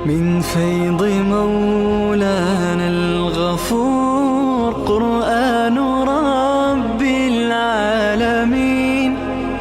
من فيض مولانا الغفور قرآن رب العالمين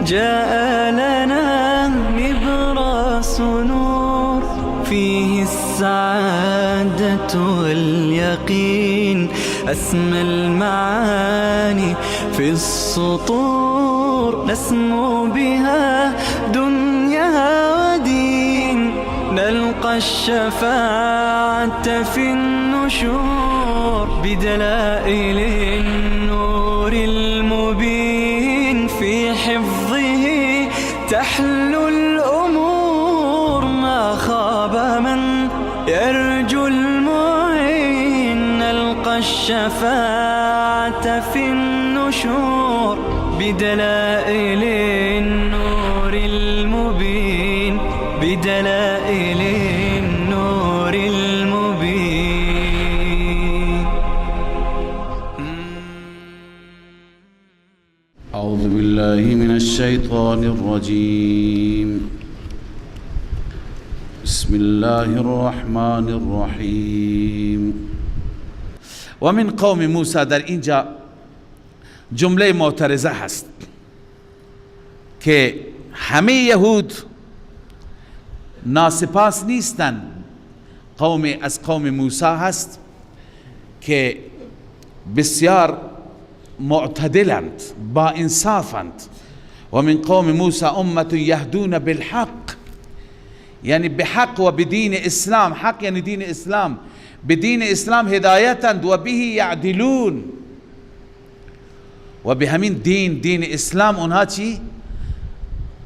جاء لنا نبراس نور فيه السعادة واليقين أسمى المعاني في السطور نسمو بها دنيا ودين نلقى الشفاعة في النشور بدلائل النور المبين في حفظه تحلو الأمور ما خاب من يرجو المعين نلقى الشفاعة في النشور بدلائل النور المبين بدلائل النور المبين. أعوذ بالله من الشيطان الرجيم. بسم الله الرحمن الرحیم. و من قوم موسی در اینجا جمله معترضه هست که همه یهود ناسپاس نیستند. از قوم موسی هست که بسیار معتدلند، با انصافند. و من قوم موسی امة یهدون بالحق، یعنی به حق و به دین اسلام. حق یعنی دین اسلام. به دین اسلام هدایتند و به یعدلون، و به همین دین اسلام اونها چی؟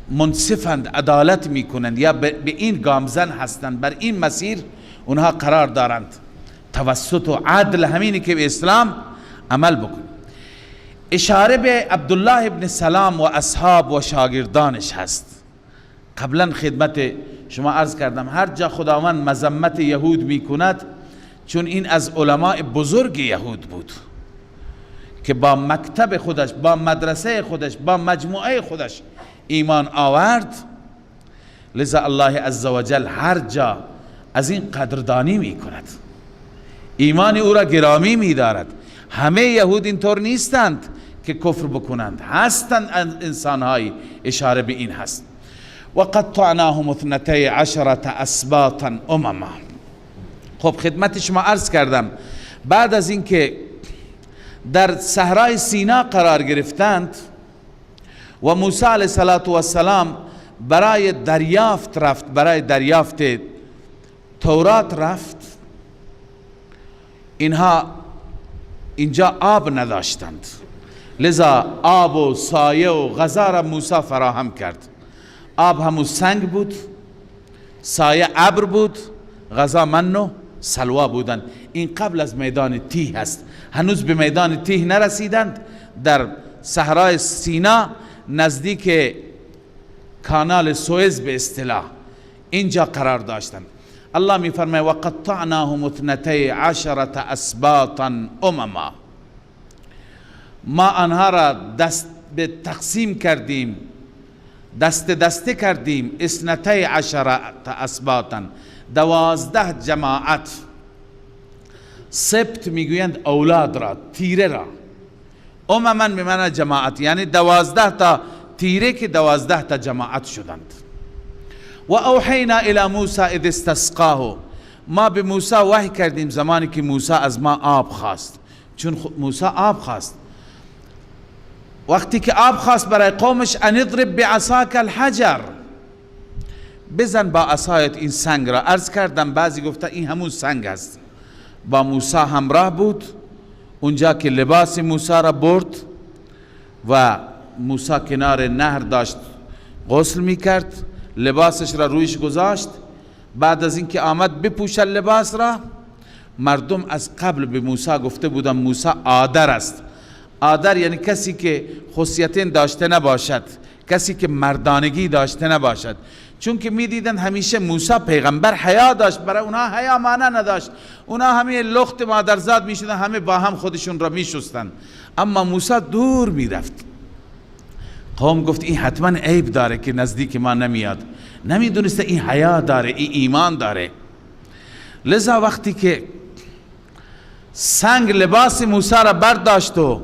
منصفند، عدالت میکنند، یا به این گامزن هستند، بر این مسیر اونها قرار دارند. توسط و عدل همینی که به اسلام عمل بکن. اشاره به عبدالله ابن سلام و اصحاب و شاگردانش هست. قبلا خدمت شما عرض کردم هر جا خداوند مذمت یهود میکند، چون این از علماء بزرگ یهود بود که با مکتب خودش، با مدرسه خودش، با مجموعه خودش ایمان آورد، لذا الله عزوجل هر جا از این قدردانی میکند، ایمان او را گرامی میدارد. همه یهود اینطور نیستند که کفر بکنند، هستند انسانهایی. اشاره به این هست. و قطعناهم 12 اسباطا امما. خب خدمت شما عرض کردم بعد از اینکه در صحرای سینا قرار گرفتند و موسی علیه السلام برای دریافت رفت، برای دریافت تورات رفت، اینها اینجا آب نداشتند، لذا آب و سایه و غذا را موسی فراهم کرد. آب همون سنگ بود، سایه ابر بود، غذا من و سلوا بودند. این قبل از میدان تیه هست، هنوز به میدان تیه نرسیدند. در صحرای سینا نزدیک کانال سوئز به اصطلاح اینجا قرار داشتند. الله می فرماید و قطعناهم 12 اسباطا امما. ما آنها را دست به تقسیم کردیم، دسته کردیم. 12 اسباطا، 12 جماعت. سبت میگویند اولاد را، تیره را. امما به معنی جماعت، یعنی 12 تا تیره که 12 تا جماعت شدند. و اوحینا الی موسی اذ استسقاه. ما به موسی وحی کردیم زمانی که موسی از ما آب خواست، چون موسی آب خواست. وقتی که آب خواست برای قومش، ان اضرب بعصاک الحجر، بزن با عصایت این سنگ را. عرض کردم بعضی گفته این همون سنگ است. با موسی همراه بود اونجا که لباس موسی را برد و موسی کنار نهر داشت غسل میکرد، لباسش را رویش گذاشت. بعد از اینکه آمد بپوشد لباس را، مردم از قبل به موسی گفته بودن موسی عادر است. عادر یعنی کسی که خصیتین داشته نباشد، کسی که مردانگی داشته نباشد. چون که میدیدن همیشه موسی پیغمبر حیا داشت، برای اونا حیا معنی نداشت. اونا همه لخت مادرزاد میشدن، همه با هم خودشون را میشستن، اما موسی دور میرفت. قوم گفت این حتما عیب داره که نزدیک ما نمیاد. نمیدونسته این حیا داره، این ایمان داره. لذا وقتی که سنگ لباس موسی را برداشت و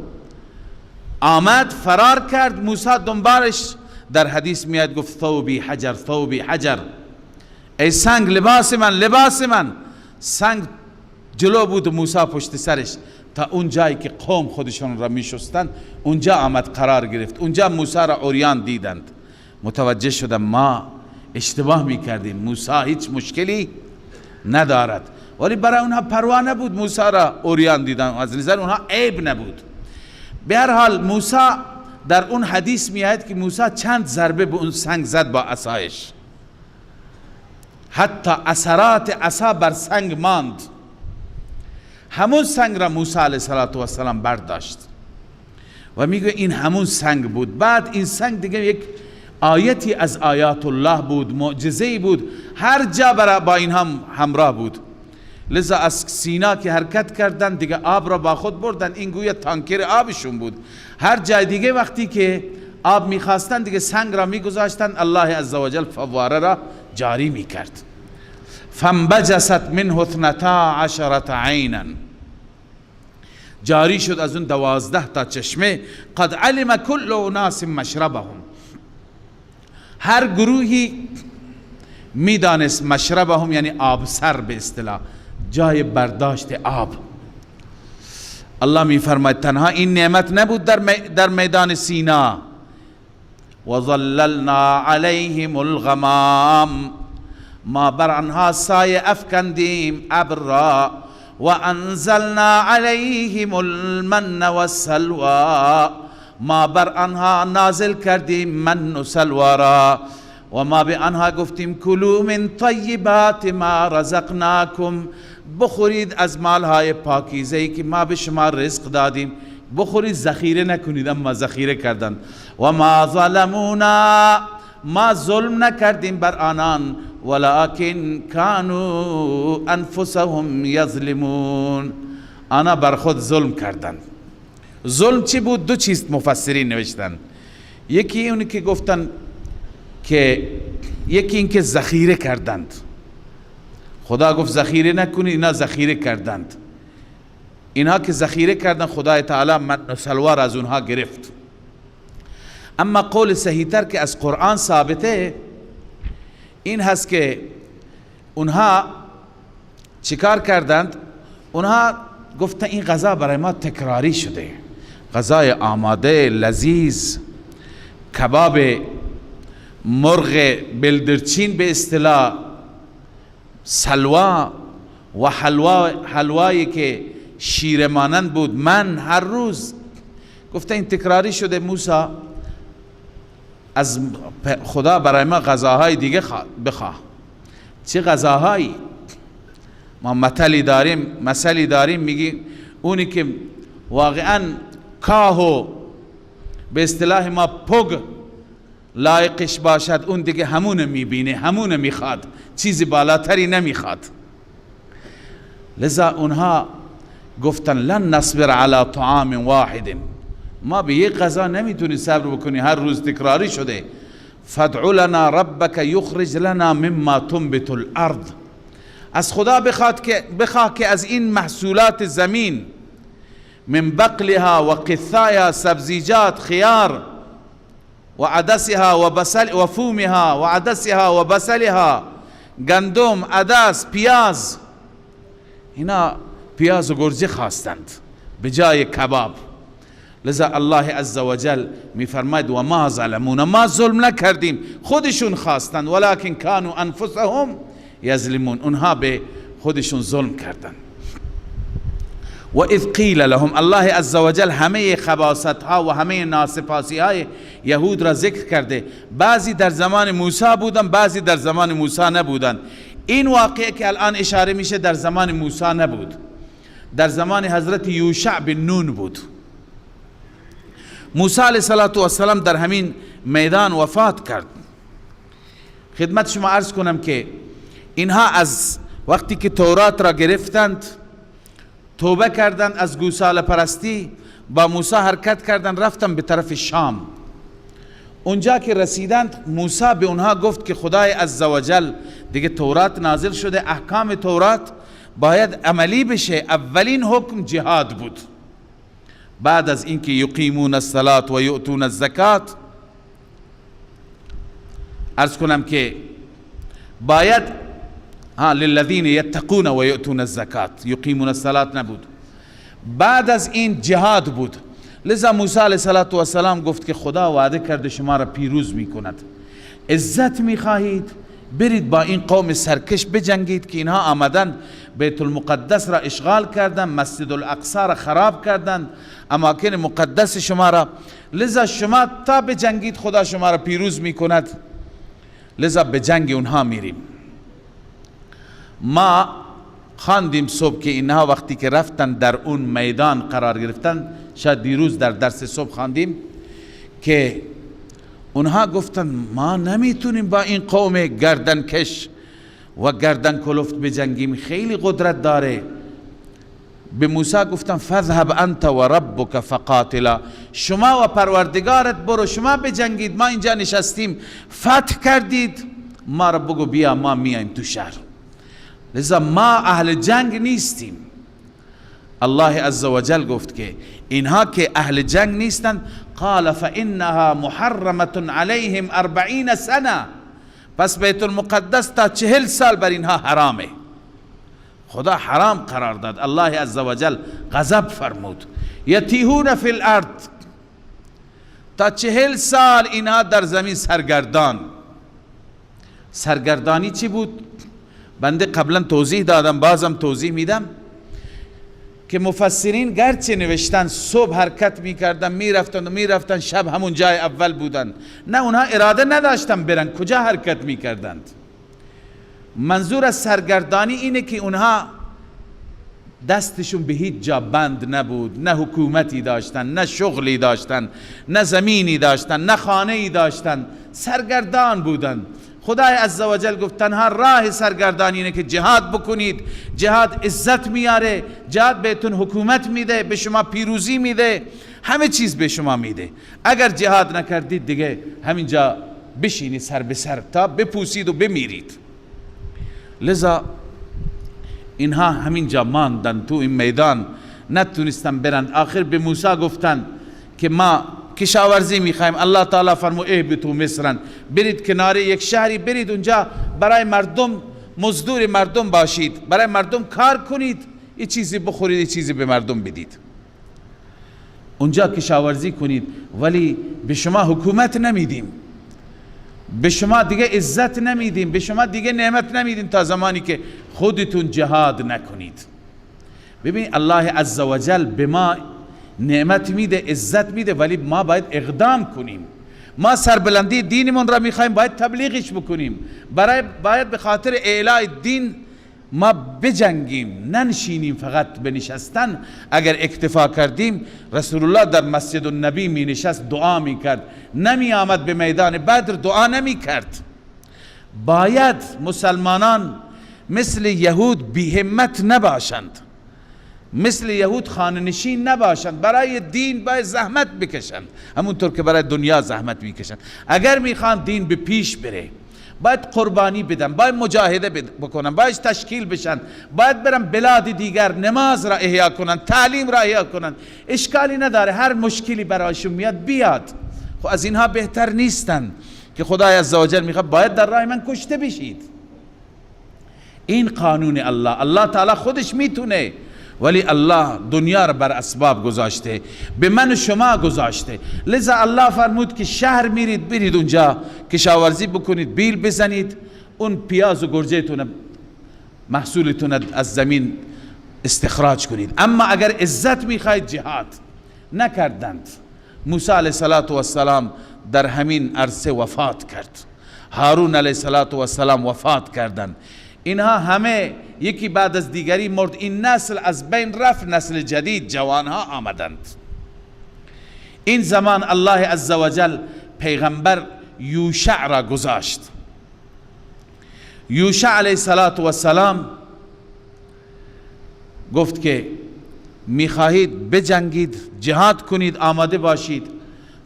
آمد فرار کرد، موسی دنبالش در حدیث میاد گفت ثوبی حجر ثوبی حجر، ای سنگ لباس من لباس من. سنگ جلو بود و موسی پشت سرش، تا اون جایی که قوم خودشون را میشستند اونجا آمد قرار گرفت. اونجا موسی را عریان دیدند، متوجه شدند ما اشتباه میکردیم، موسی هیچ مشکلی ندارد. ولی برای اونها پروا نبود موسی را عریان دیدن، از نظر اونها عیب نبود. به هر حال موسی در اون حدیث میاد که موسی چند ضربه به اون سنگ زد با عصایش، حتی اثرات عصا بر سنگ ماند. همون سنگ را موسی علیه السلام برداشت و میگه این همون سنگ بود. بعد این سنگ دیگه یک آیتی از آیات الله بود، معجزه‌ای بود، هر جا با این هم همراه بود. لذا از سینا که حرکت کردن دیگه آب را با خود بردن، این گویا تانکر آبشون بود. هر جای دیگه وقتی که آب میخواستن دیگه سنگ را میگذاشتن، الله عزوجل فواره را جاری میکرد. فانبجست منه 12 عینا، جاری شد از اون 12 تا چشمه. قد علم كل اناس مشربهم، هر گروهی میدانست مشربهم یعنی آب سر به اصطلاح، جای برداشت آب. الله میفرماید تنها این نعمت نبود در میدان سینا، وظللنا علیهم الغمام، ما بر آنها سایه افکندیم ابر را، و انزلنا علیهم المن والسلوى، ما بر آنها نازل کردیم من و سلوا را، و ما به آنها گفتیم کلوا من طیبات ما رزقناکم، بخورید از مالهای پاکیزه‌ای که ما به شما رزق دادیم، بخورید ذخیره نکنید. اما ذخیره کردن. و ما ظلمونا، ما ظلم نکردیم بر آنان، ولکن کانوا انفسهم یظلمون، آنها بر خود ظلم کردند. ظلم چی بود؟ دو چیز مفسرین نوشتن. یکی اونی که گفتن که یکی این که ذخیره کردند، خدا گفت ذخیره نکنید، اینا ذخیره کردند. اینها که ذخیره کردند خدای تعالی من و سلوار از اونها گرفت. اما قول صحیح تر که از قرآن ثابته این هست که اونها چیکار کردند؟ اونها گفتن این غذا برای ما تکراری شده، غذای آماده لذیذ، کباب مرغ بلدرچین به اصطلاح، سلوا و حلوایی که شیر مانند بود، من هر روز. گفته این تکراری شده، موسی از خدا برای ما غذاهای دیگه بخواه. چه غذاهایی؟ ما مثلی داریم میگیم اونی که واقعا کاهو به اصطلاح ما پگ لایقش باشد، اون دیگه همون میبینه، همون میخواد، چیزی بالاتری نمیخواد. لذا اونها گفتن لن نصبر على طعام واحد، ما به یک غذا نمیتونی صبر بکنی، هر روز تکراری شده. فادع لنا ربک یخرج لنا مما تنبت الارض، از خدا بخواه که از این محصولات زمین، من بقلها و قثایها، سبزیجات، خیار و عدسها و بصل و فومها و عدسها و بصلها، گندم، عدس، پیاز. اینا پیاز و گرجه خواستند به جای کباب. لذا الله عزوجل میفرماید و ما ظلمون، ما ظلم نکردیم، خودشون خواستند، ولکن کانوا انفسهم یظلمون، اونها به خودشون ظلم کردند. و اذ قیل لهم، الله عزوجل همه خباثت ها و همه ناسپاسی های یهود را ذکر کرده. بعضی در زمان موسی بودن، بعضی در زمان موسی نبودن. این واقعه که الان اشاره میشه در زمان موسی نبود، در زمان حضرت یوشع بن نون بود. موسی علیه السلام در همین میدان وفات کرد. خدمت شما عرض کنم که اینها از وقتی که تورات را گرفتند توبه کردند از گوساله پرستی، با موسی حرکت کردند، رفتند به طرف شام. اونجا که رسیدند موسی به اونها گفت که خدای عزوجل دیگه تورات نازل شده، احکام تورات باید عملی بشه. اولین حکم جهاد بود. بعد از اینکه یقیمون الصلاة و یؤتون الزکات، عرض کنم که باید للذین یتقون و یؤتون الزکات، یقیمون الصلاة نبود، بعد از این جهاد بود. لذا موسی علیه السلام گفت که خدا وعده کرده شما را پیروز میکند. عزت میخواهید برید با این قوم سرکش بجنگید که اینها آمدن بیت المقدس را اشغال کردن، مسجد الاقصی را خراب کردن، اماکن مقدس شما را. لذا شما تا بجنگید خدا شما را پیروز میکند. لذا به جنگ اونها میریم. ما خواندیم صبح که اینها وقتی که رفتن در اون میدان قرار گرفتن، شاید دیروز در درس صبح خواندیم که اونها گفتن ما نمیتونیم با این قوم گردن کش و گردن کلفت بجنگیم، خیلی قدرت داره. به موسی گفتن فذهب انت و ربک فقاتلا، شما و پروردگارت برو شما بجنگید، ما اینجا نشستیم فتح کردید، ما را بگو بیا ما میایم تو شهر. لذا ما اهل جنگ نیستیم. الله عزوجل گفت که اینها که اهل جنگ نیستند، قال فانها محرمه علیهم 40 سنه، پس بیت المقدس تا 40 سال بر اینها حرامه. خدا حرام قرار داد، الله عزوجل غضب فرمود. یتیهون فی الارض، تا 40 سال اینها در زمین سرگردان. سرگردانی چی بود؟ بنده قبلا توضیح دادم، بازم توضیح میدم که مفسرین گرچه نوشتن صبح حرکت میکردن میرفتن شب همون جای اول بودن، نه اونها اراده نداشتن برن، کجا حرکت میکردند. منظور از سرگردانی اینه که اونها دستشون به هیچ جا بند نبود، نه حکومتی داشتن، نه شغلی داشتن، نه زمینی داشتن، نه خانه‌ای داشتن، سرگردان بودن. خدای عزوجل گفت تنها راه سرگردانی اینه که جهاد بکنید. جهاد عزت میاره، جهاد بهتون حکومت میده، به شما پیروزی میده، همه چیز به شما میده. اگر جهاد نکردید دیگه همینجا بشینید سر به سر تا بپوسید و بمیرید. لذا اینها همینجا ماندن تو این میدان، نتونستن برند. آخر به موسی گفتن که ما کشاورزی میخوایم. الله تعالی فرمود اهبطوا مصرا، برید کنار یک شهری، برید اونجا برای مردم مزدور مردم باشید، برای مردم کار کنید، یه چیزی بخورید، یه چیزی به مردم بدید، اونجا کشاورزی کنید، ولی به شما حکومت نمیدیم، به شما دیگه عزت نمیدیم، به شما دیگه نعمت نمیدیم تا زمانی که خودتون جهاد نکنید. ببین الله عزوجل به ما نعمت میده، عزت میده، ولی ما باید اقدام کنیم. ما سربلندی دینمون را میخوایم، باید تبلیغش بکنیم، باید به خاطر اعلای دین ما بجنگیم، ننشینیم فقط بنشستن. اگر اکتفا کردیم، رسول الله در مسجد النبی می نشست دعا می کرد، نمی آمد به میدان بدر دعا نمی کرد. باید مسلمانان مثل یهود بی همت نباشند، مثل یهود خانه‌نشین نباشند، برای دین باید زحمت بکشند، همونطور که برای دنیا زحمت میکشند. اگر میخوان دین به پیش بره، باید قربانی بدن، باید مجاهده بکنن، باید تشکیل بشن، باید برن بلاد دیگر نماز را احیا کنن، تعلیم را احیا کنن. اشکالی نداره، هر مشکلی برایشون میاد بیاد. خب از اینها بهتر نیستن که خدای عزوجل میخواد باید در راه من کشته بشید. این قانون الله تعالی خودش میتونه، ولی الله دنیا را بر اسباب گذاشته، به من و شما گذاشته. لذا الله فرمود که شهر میرید، برید اونجا کشاورزی بکنید، بیل بزنید، اون پیاز و گرجهتون محصولتون از زمین استخراج کنید. اما اگر عزت میخواید جهاد نکردند. موسی علیه السلام در همین عرصه وفات کرد، هارون علیه السلام وفات کردند. اینها همه یکی بعد از دیگری مرد. این نسل از بین رفت، نسل جدید جوانها آمدند. این زمان الله عزوجل پیغمبر یوشع را گذاشت. یوشع علیه السلام گفت که میخواهید بجنگید، جهاد کنید، آماده باشید،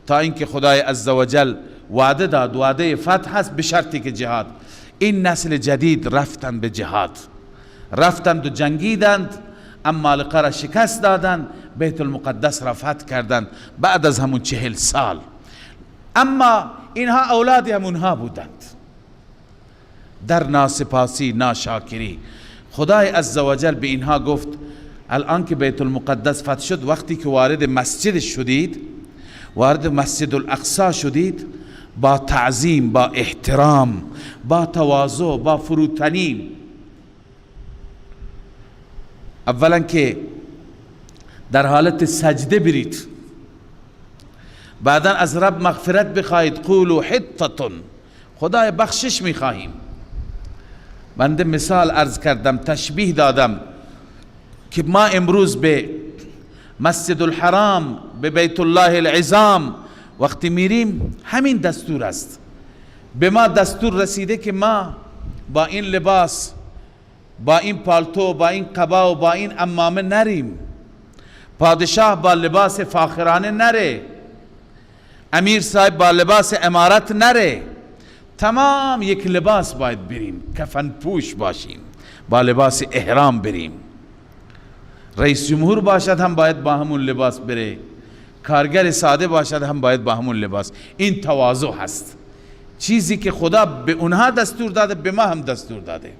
تا اینکه خدای عزوجل وعده داد، وعده فتح است به شرطی که جهاد. این نسل جدید رفتن به جهاد، رفتند و جنگیدند، عمالقه را شکست دادند، بیت المقدس را فتح کردند بعد از همون 40 سال. اما اینها اولاد همونها بودند. در ناسپاسی، ناشاکری، خدای عزوجل به اینها گفت الان که بیت المقدس فتح شد، وقتی که وارد مسجد شدید، وارد مسجد الاقصی شدید، با تعظیم، با احترام، با تواضع، با فروتنی، اولا که در حالت سجده برید، بعدا از رب مغفرت بخواهید، قولوا حطة، خدای بخشش میخواهیم. بنده مثال عرض کردم، تشبیه دادم که ما امروز به مسجد الحرام، به بیت الله العظام وقتی میریم، همین دستور است. به ما دستور رسیده که ما با این لباس، با این پالتو، با این قبا و با این عمامه نریم. پادشاه با لباس فاخرانه نره، امیر صاحب با لباس امارت نره، تمام یک لباس باید بریم، کفن پوش باشیم، با لباس احرام بریم. رئیس جمهور باشد هم باید با همون لباس بره، کارگر ساده باشد هم باید با همون لباس. این تواضع هست، چیزی که خدا به اونها دستور داده به ما هم دستور داده.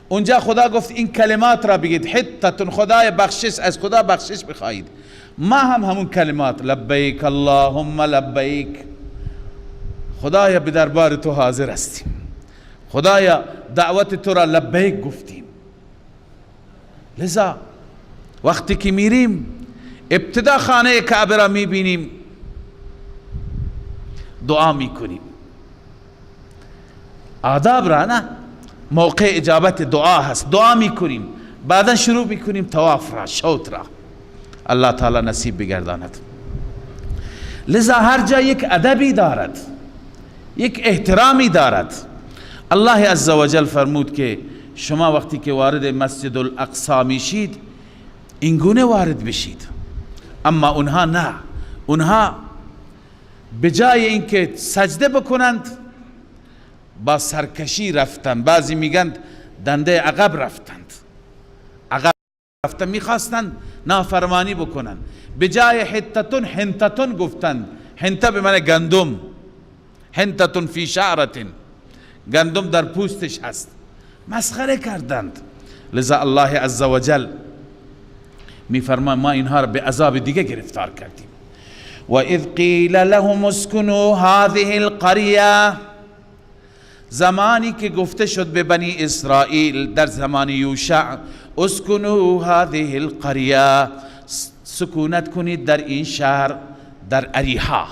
اونجا خدا گفت این کلمات را بگید، حطة، خدای بخشش، از خدا بخشش بخواهید. ما هم همون کلمات، لبیک اللهم لبیک، خدایا به دربار تو حاضر هستیم، خدایا دعوت تو را لبیک گفتیم. لذا وقتی که میریم ابتدا خانه کعبه را میبینیم، دعا میکنیم، آداب را نه، موقع اجابت دعا هست، دعا میکنیم، بعدا شروع میکنیم طواف را، شوط را. الله تعالی نصیب بگرداند. لذا هر جا یک ادبی دارد، یک احترامی دارد. الله عزوجل فرمود که شما وقتی که وارد مسجد الاقصی میشید این گونه وارد بشید. اما اونها نه، اونها به جای اینکه سجده بکنند با سرکشی رفتند. بعضی میگند دنده عقب رفتند، عقب رفتند، میخواستند نافرمانی بکنند. به جای حطة حنطة گفتند. حنطه به معنی گندم، حنطة فی شعرة، گندم در پوستش هست، مسخره کردند. لذا الله عزوجل میفرماید ما اینها را به عذاب دیگه گرفتار کردیم. و اذ قیل لهم اسکنوا هذه القریه، زمانی که گفته شد به بنی اسرائیل در زمان یوشع، اسکنوا هذه القریه، سکونت کنید در این شهر، در اریحا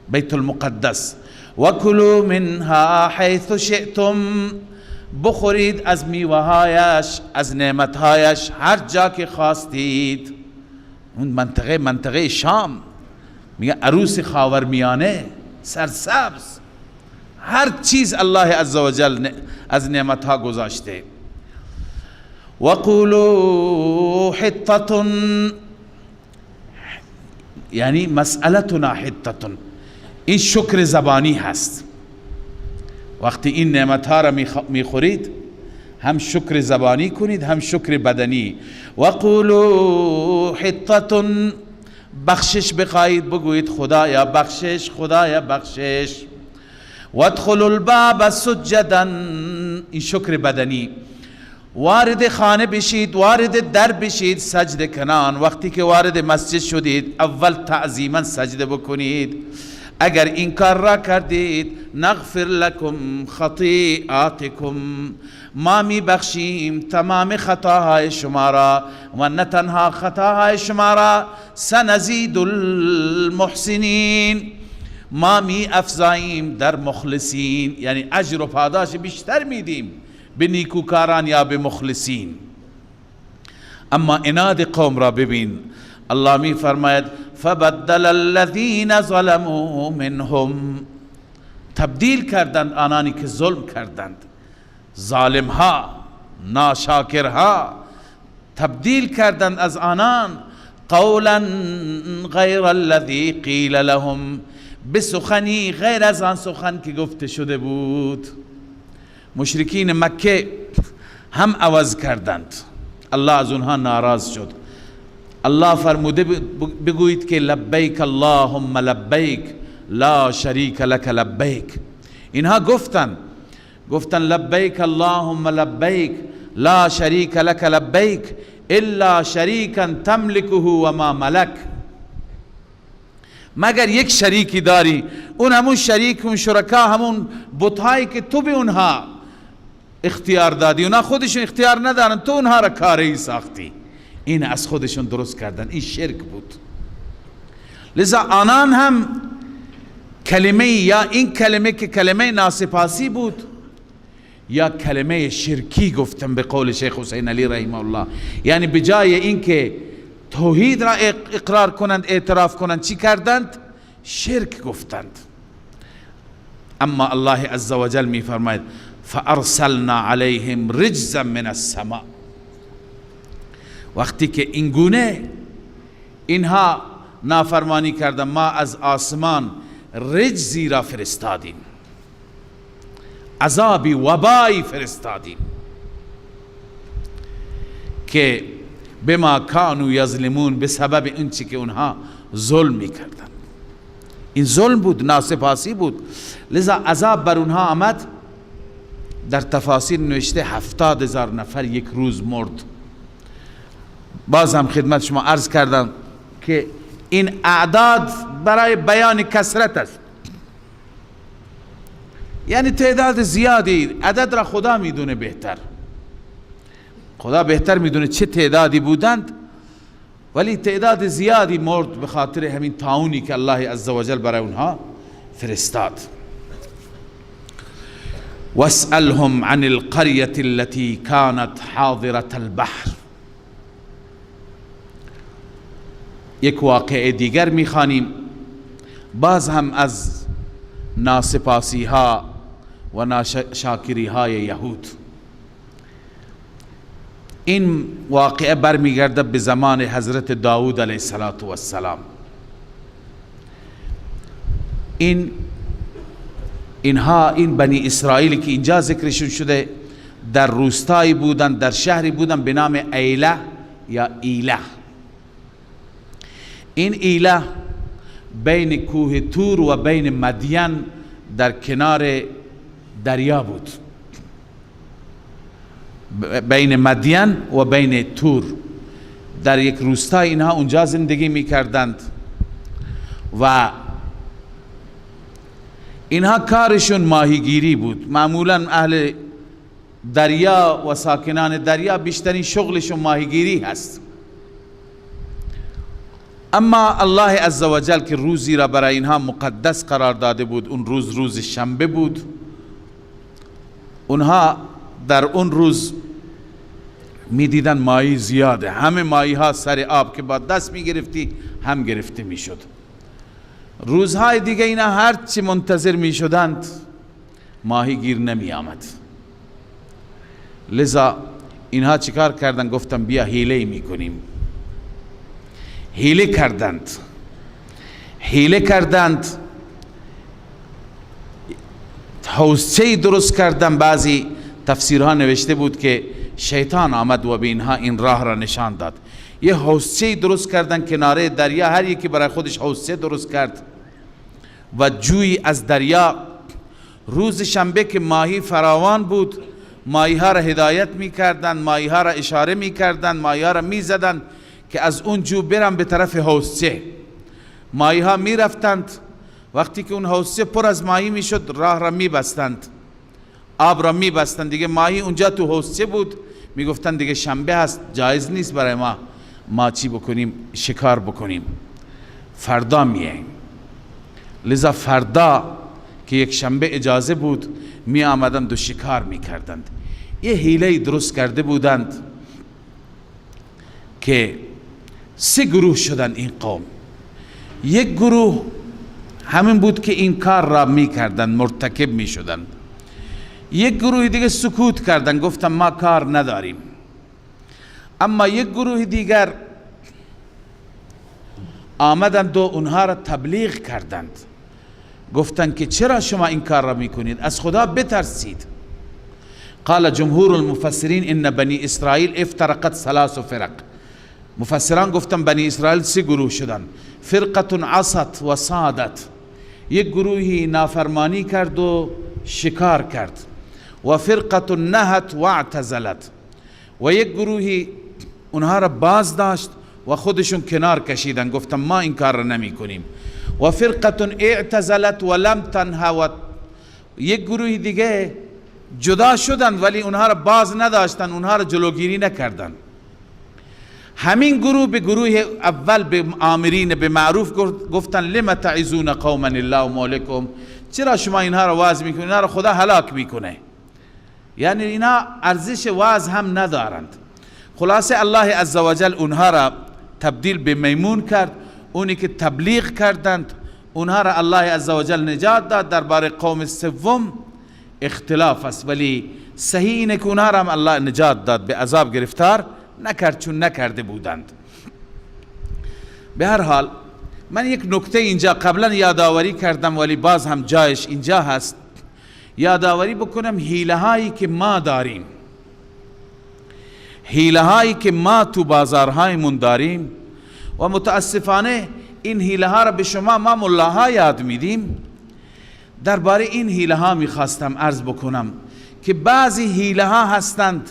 بیت المقدس، و کلوا منها حیث شئتم، بخورید از میوه‌هایش، از نعمتهایش هر جا که خواستید. اون منطقه شام، میگه عروس خاورمیانه، سرسبز، هر چیز الله عزوجل از نعمتها گذاشته. و قولوا حطة، یعنی مسئلتنا حطة، این شکر زبانی هست. وقتی این نعمتها را میخورید هم شکر زبانی کنید هم شکر بدنی. و قولوا حطة، بخشش بخواهید، بگویید خدایا بخشش، خدایا بخشش. و ادخلوا الباب سجدا، این شکر بدنی. وارد خانه بشید، وارد در بشید، سجده کنان. وقتی که وارد مسجد شدید اول تعظیما سجده بکنید. اگر این کار را کردید، نغفر لکم خطیئاتکم، ما می بخشیم تمام خطاهای شما را، و نه تنها خطاهای شما را، سنزید المحسنین، ما می افزاییم در مخلصین، یعنی اجر و پاداش بیشتر میدیم به نیکوکاران یا به مخلصین. اما عناد قوم را ببین، الله می فرماید فبدل الذین ظلموا منهم، تبدیل کردند آنانی که ظلم کردند، ظالمها، ناشاکرها، تبدیل کردند از آنان، قولا غیر الذی قیل لهم، به سخنی غیر از آن سخن که گفته شده بود. مشرکین مکه هم عوض کردند. الله از اونها ناراض شد. الله فرموده بگویید که لبیک اللهم لبیک لا شریک لک لبیک. اینها گفتن لبیک اللهم لبیک لا شریک لک لبیک الا شریکا تملکه و ما ملک. مگر یک شریکی داری، اون همون شریک، اون شرکا، همون بت‌هایی که تو به اونها اختیار دادی، اونها خودشون اختیار ندارن، تو اونها را کاری ساختی. این از خودشون درست کردن، این شرک بود. لذا آنان هم کلمه، یا این کلمه که کلمه ناسپاسی بود یا کلمه شرکی گفتن، به قول شیخ حسین علی رحمه الله. یعنی بجای اینکه توحید را اقرار کنند، اعتراف کنند، چی کردند؟ شرک گفتند. اما الله عزوجل می فرماید فارسلنا علیهم رجزا من السماء. وقتی که این گونه اینها نافرمانی کردند، ما از آسمان رجزی را فرستادیم، عذابی وبایی فرستادیم که بما کانوا یظلمون، به سبب این چی که اونها ظلم میکردن. این ظلم بود، ناسپاسی بود. لذا عذاب بر اونها آمد. در تفاسیر نوشته 70,000 نفر یک روز مرد. باز هم خدمت شما عرض کردم که این اعداد برای بیان کثرت است، یعنی تعداد زیادی. عدد را خدا میدونه بهتر، خدا بهتر میدونه چه تعدادی بودند، ولی تعداد زیادی مرد به خاطر همین طاعونی که الله عزوجل برای اونها فرستاد. واسألهم عن القرية التي كانت حاضرة البحر. یک واقعه دیگر میخوانیم، باز هم از ناسپاسی ها و ناشاکری های یهود. این واقعه برمیگرده به زمان حضرت داود علیه السلام. این بنی اسرائیل که اینجا ذکرشون شده در روستایی بودن، در شهری بودن به نام ایله یا ایله. این ایله بین کوه تور و بین مدین در کنار دریا بود، بین مدین و بین تور، در یک روستای اینها اونجا زندگی می کردند و اینها کارشون ماهیگیری بود. معمولا اهل دریا و ساکنان دریا بیشترین شغلشون ماهیگیری هست. اما الله عزوجل که روزی را برای اینها مقدس قرار داده بود، اون روز شنبه بود. اونها در اون روز می دیدن ماهی زیاده، همه ماهی ها سر آب که با دست می گرفتی هم گرفته می شد. روزهای دیگه اینا هرچی منتظر می شدند ماهی گیر نمی آمد. لذا اینها چیکار کردن؟ گفتن بیا حیله می کنیم. حیله کردند، حوضچه‌ای درست کردند. بعضی تفسیرها نوشته بود که شیطان آمد و به اینها این راه را نشان داد. یه حوضچه‌ای درست کردند کناره دریا، هر یکی برای خودش حوضچه درست کرد و جوی از دریا. روز شنبه که ماهی فراوان بود، ماهی ها را هدایت می کردند، ماهی ها را اشاره می کردند، ماهی ها را می زدند که از اون جو برن به طرف حوضچه. ماهی ها می رفتند، وقتی که اون حوضچه پر از ماهی می شد راه را می بستند، آب را می بستند. دیگه ماهی اونجا تو حوضچه بود، می گفتند دیگه شنبه هست، جایز نیست برای ما چی بکنیم؟ شکار بکنیم، فردا میاییم. لذا فردا که یک شنبه اجازه بود می آمدند و شکار می کردند. یه حیله درست کرده بودند که 3 گروه شدن این قوم. یک گروه همین بود که این کار را می کردن، مرتکب می شدن. یک گروه دیگه سکوت کردن، گفتن ما کار نداریم. اما یک گروه دیگر آمدند و اونها را تبلیغ کردند، گفتند که چرا شما این کار را میکنید؟ از خدا بترسید. قال جمهور المفسرین ان بنی اسرائیل افترقت 3 فرق. مفسران گفتن بنی اسرائیل 3 گروه شدن. فرقه عصت و صادت، یک گروهی نافرمانی کرد و شکار کرد. و فرقه نهت و اعتزلت، و یک گروهی اونها را باز داشت و خودشون کنار کشیدن، گفتن ما این کار را نمی کنیم. و فرقه اعتزلت و لم تنها، و یک گروهی دیگه جدا شدن ولی اونها را باز نداشتن، اونها را جلوگیری نکردن. همین گروه به گروه اول به آمرین به معروف گفتن لم تعظون قوما الله مهلکهم، چرا شما اینها را واعظ میکنید، اینها را خدا هلاک میکنه. یعنی اینا ارزش واعظ هم ندارند. خلاصه الله عزوجل اونها را تبدیل به میمون کرد. اونی که تبلیغ کردند اونها را الله عزوجل نجات داد. درباره قوم سوم اختلاف است، ولی صحیح اینه که اونها را هم الله نجات داد، به عذاب گرفتار نکرد چون نکرده بودند. به هر حال من یک نکته اینجا قبلا یادآوری کردم ولی باز هم جایش اینجا هست یادآوری بکنم. حیله هایی که ما داریم، حیله هایی که ما تو بازارهایمون داریم و متاسفانه این حیله ها را به شما ما ملاها یاد میدیم. درباره این حیله ها میخواستم عرض بکنم که بعضی حیله ها هستند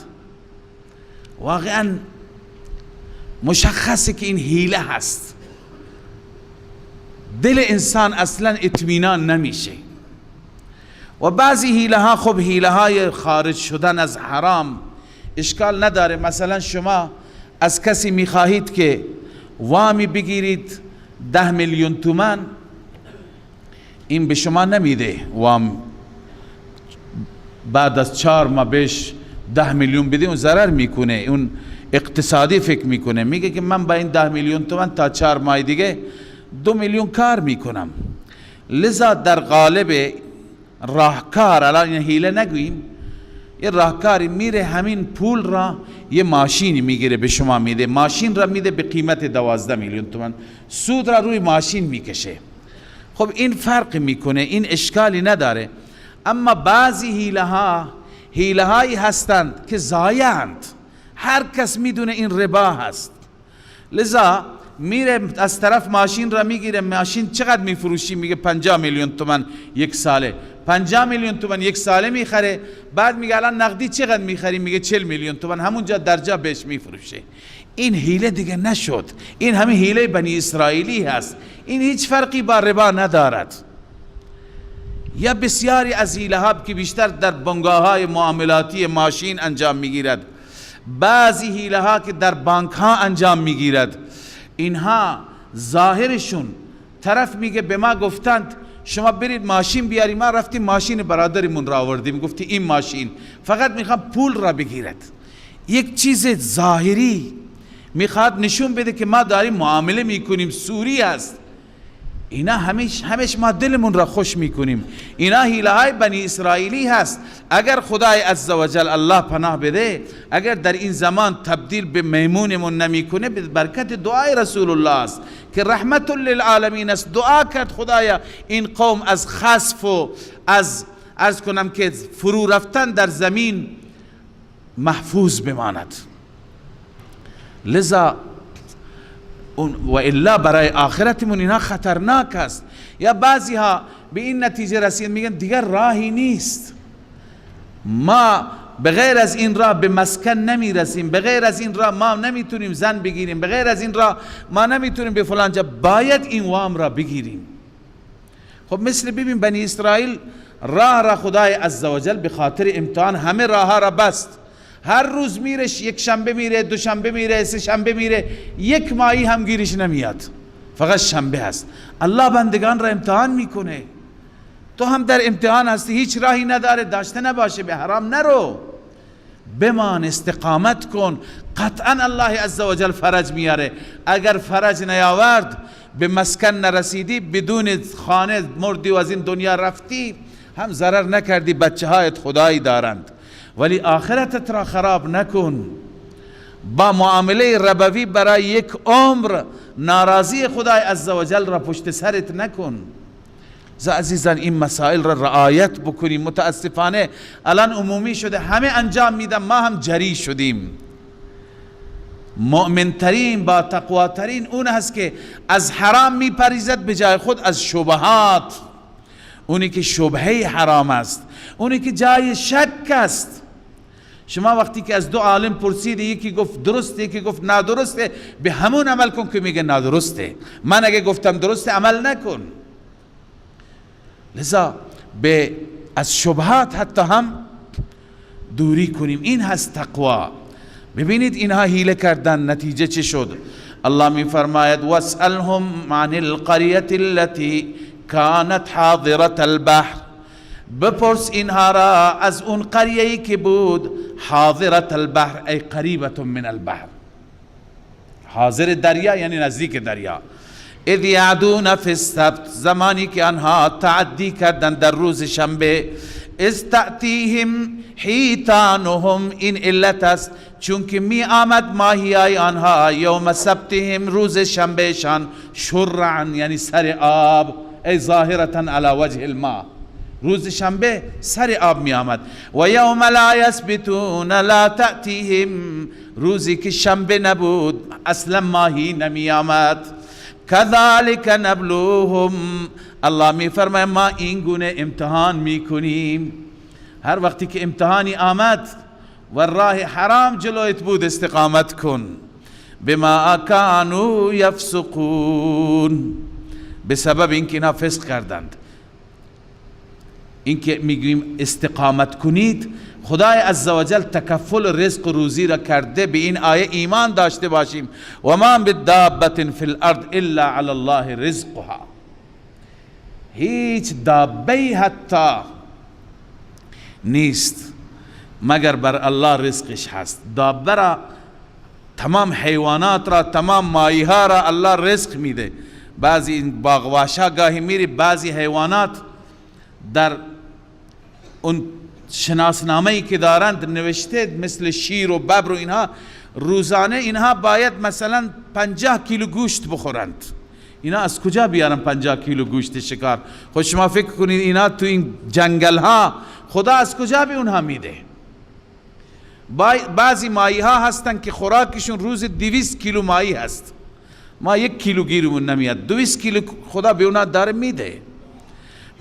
واقعا مشخصه که این حیله هست، دل انسان اصلا اطمینان نمیشه. و بعضی حیله ها خب حیله های خارج شدن از حرام اشکال نداره. مثلا شما از کسی میخواهید که وامی بگیرید 10 میلیون تومان، این به شما نمیده وام، بعد از 4 ماه بهش 10 میلیون بده، اون ضرر میکنه، اون اقتصادی فکر میکنه، میگه که من با این 10 میلیون تومان تا 4 ماه دیگه 2 میلیون کار میکنم. لذا در قالب راهکار، الان این حیله نگوییم، یه راهکاری میره همین پول را یه ماشینی میگیره به شما میده، ماشین را میده به قیمت 12 میلیون تومان، سود را روی ماشین میکشه. خب این فرق میکنه، این اشکالی نداره. اما بعضی حیله هایی هستند که ضایعند، هر کس میدونه این ربا هست. لذا میره از طرف ماشین را میگیره، ماشین چقدر میفروشی؟ میگه 50 میلیون تومان یک ساله. 50 میلیون تومان یک ساله میخره، بعد میگه الان نقدی چقدر میخری؟ میگه 40 میلیون تومان، همونجا درجا بهش میفروشه. این حیله دیگه نشد، این همین حیله بنی اسرائیلی هست، این هیچ فرقی با ربا ندارد. یا بسیاری از حیله ها که بیشتر در بنگاه های معاملاتی ماشین انجام میگیرد، بعضی حیله ها که در بانک ها انجام میگیرد، اینها ظاهرشون طرف میگه به ما گفتند شما برید ماشین بیاری، ما رفتیم ماشین برادرمون را آوردیم، گفتی این ماشین فقط میخوام پول را بگیرد. یک چیز ظاهری میخواد نشون بده که ما داریم معامله میکنیم، سوری است. اینا همیش ما دلمون را خوش میکنیم. اینا حیله های بنی اسرائیلی هست. اگر خدای عزوجل الله پناه بده، اگر در این زمان تبدیل به میمونمون نمیکنه، به برکت دعای رسول الله است که رحمت للعالمین است. دعا کرد خدایا این قوم از خسف و از عرض کنم که فرو رفتن در زمین محفوظ بماند. لذا و الا برای آخرتمون اینا خطرناک است. یا بعضی ها به این نتیجه رسید میگن دیگر راهی نیست، ما بغیر از این راه به مسکن نمیرسیم، بغیر از این راه ما نمیتونیم زن بگیریم، بغیر از این راه ما نمیتونیم به فلان جا، باید این وام را بگیریم. خب مثل ببین بنی اسرائیل راه را خدای عزوجل به خاطر امتحان همه راه ها را بست. هر روز میره، یک شنبه میره، دو شنبه میره، سه شنبه میره، یک ماهی هم گیرش نمیاد، فقط شنبه هست. الله بندگان را امتحان میکنه. تو هم در امتحان هستی، هیچ راهی نداره، داشته نباشه، به حرام نرو، بمان، استقامت کن، قطعا الله عزوجل فرج میاره. اگر فرج نیاورد، به مسکن نرسیدی، بدون خانه مردی و از این دنیا رفتی، هم ضرر نکردی، بچه هایت خدایی دارند، ولی آخرتت را خراب نکن. با معامله ربوی برای یک عمر ناراضی خدای عزوجل را پشت سرت نکن. عزیزان این مسائل را رعایت بکنیم. متاسفانه الان عمومی شده، همه انجام میدن، ما هم جری شدیم. مؤمن ترین با تقوا ترین اون هست که از حرام میپریزد به جای خود از شبهات، اونی که شبهه حرام است، اونی که جای شک است. شما وقتی که از دو عالم پرسید، یکی گفت درسته، یکی گفت نادرسته، به همون عمل کن که میگه نادرسته. من اگه گفتم درسته عمل نکن. لذا از شبهات حتی هم دوری کنیم. این هست تقوا. ببینید اینها حیله کردن، نتیجه چه شد؟ الله می فرماید واسألهم عن القرية التي كانت حاضرة البحر، بپرس اینها را از اون قریه‌ای که بود حاضرة البحر، ای قریبة من البحر، حاضر دریا یعنی نزدیک دریا. اذ یعدون فی السبت، زمانی که آنها تعدی کردند در روز شنبه. اذ تأتیهم حیتانهم، این علت است چون که می آمد ماهیای آنها یوم سبتهم، روز شنبه شان، شرعا یعنی سر آب، ای ظاهرتا علی وجه الماء، روز شنبه سر آب می آمد. و یوم لا یسبتون لا تأتیهم، روزی که شنبه نبود اصلا ماهی نمی آمد. کذالک نبلوهم، الله می فرماید ما این گونه امتحان می کنیم. هر وقتی که امتحانی آمد و راه حرام جلویت بود استقامت کن. بما کانوا یفسقون، به سبب اینکه اینا فسق کردند. اینکه میگیم استقامت کنید، خدای عزوجل تکفل رزق و روزی را کرده. به این آیه ایمان داشته باشیم. و ما بالدابة فی الارض الا علی الله رزقها، هیچ دابه حتی نیست مگر بر الله رزقش هست. دابه را، تمام حیوانات را، تمام ماهی ها را الله رزق میده. بعضی این باغواشا گاهی میری، بعضی حیوانات در اون شناسنامه‌ای که دارند نوشته مثل شیر و ببر و اینها، روزانه اینها باید مثلا 50 کیلو گوشت بخورند. اینا از کجا بیارن 50 کیلو گوشت شکار؟ خود شما فکر کنید اینا تو این جنگل ها خدا از کجا به اونها میده؟ بعضی ماهی ها هستن که خوراکشون روز 200 کیلو ماهی هست، ما 1 کیلو گیرمون نمیاد، 200 کیلو خدا به اونها داره میده.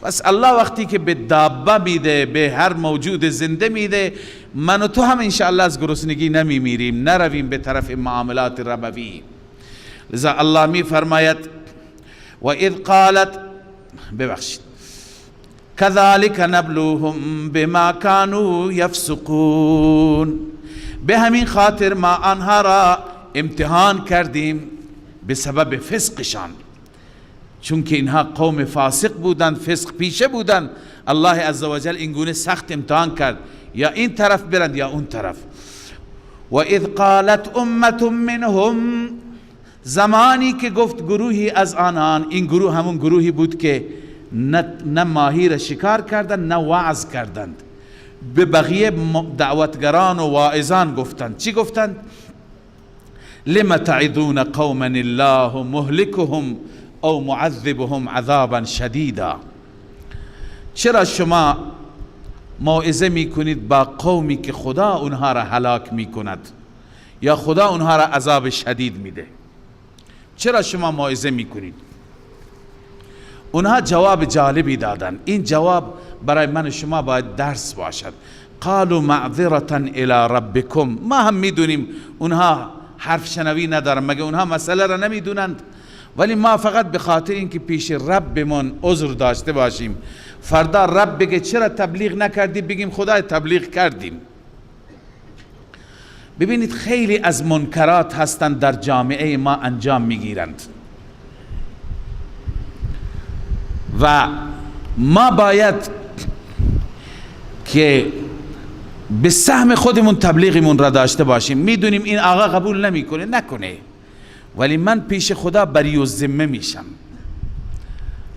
پس الله وقتی که به دابه میده، به هر موجود زنده میده، من و تو هم انشاءالله از گرسنگی نمیمیریم، نرویم به طرف معاملات ربوی. لذا الله می فرماید و اذ قالت، ببخشید، كذلك نبلوهم بما كانوا يفسقون، به همین خاطر ما آنها را امتحان کردیم به سبب فسقشان، چون که اینها قوم فاسق بودند، فسق پیشه بودند. الله عزوجل این گونه سخت امتحان کرد، یا این طرف برند یا اون طرف. و اذ قالت امة منهم، زمانی که گفت گروهی از آنان، این گروه همون گروهی بود که نه ماهی را شکار کردند نه وعظ کردند، به بقیه دعوتگران و واعظان گفتند. چی گفتند؟ لم تعظون قوما الله مهلكهم او معذبهم عذابا شدیدا، چرا شما موعظه میکنید با قومی که خدا اونها را هلاک میکند یا خدا اونها را عذاب شدید میده؟ چرا شما موعظه میکنید؟ اونها جواب جالبی دادن. این جواب برای من و شما باید درس باشد. قالوا معذرة الى ربكم، ما هم میدونیم اونها حرف شنوی ندارن، مگه اونها مسئله را نمیدونند؟ ولی ما فقط به خاطر اینکه پیش ربمون عذر داشته باشیم، فردا رب بگه چرا تبلیغ نکردی، بگیم خدای تبلیغ کردیم. ببینید خیلی از منکرات هستند در جامعه ما انجام میگیرند و ما باید که به سهم خودمون تبلیغمون را داشته باشیم. میدونیم این آقا قبول نمیکنه، نکنه، ولی من پیش خدا بری الذمه میشم.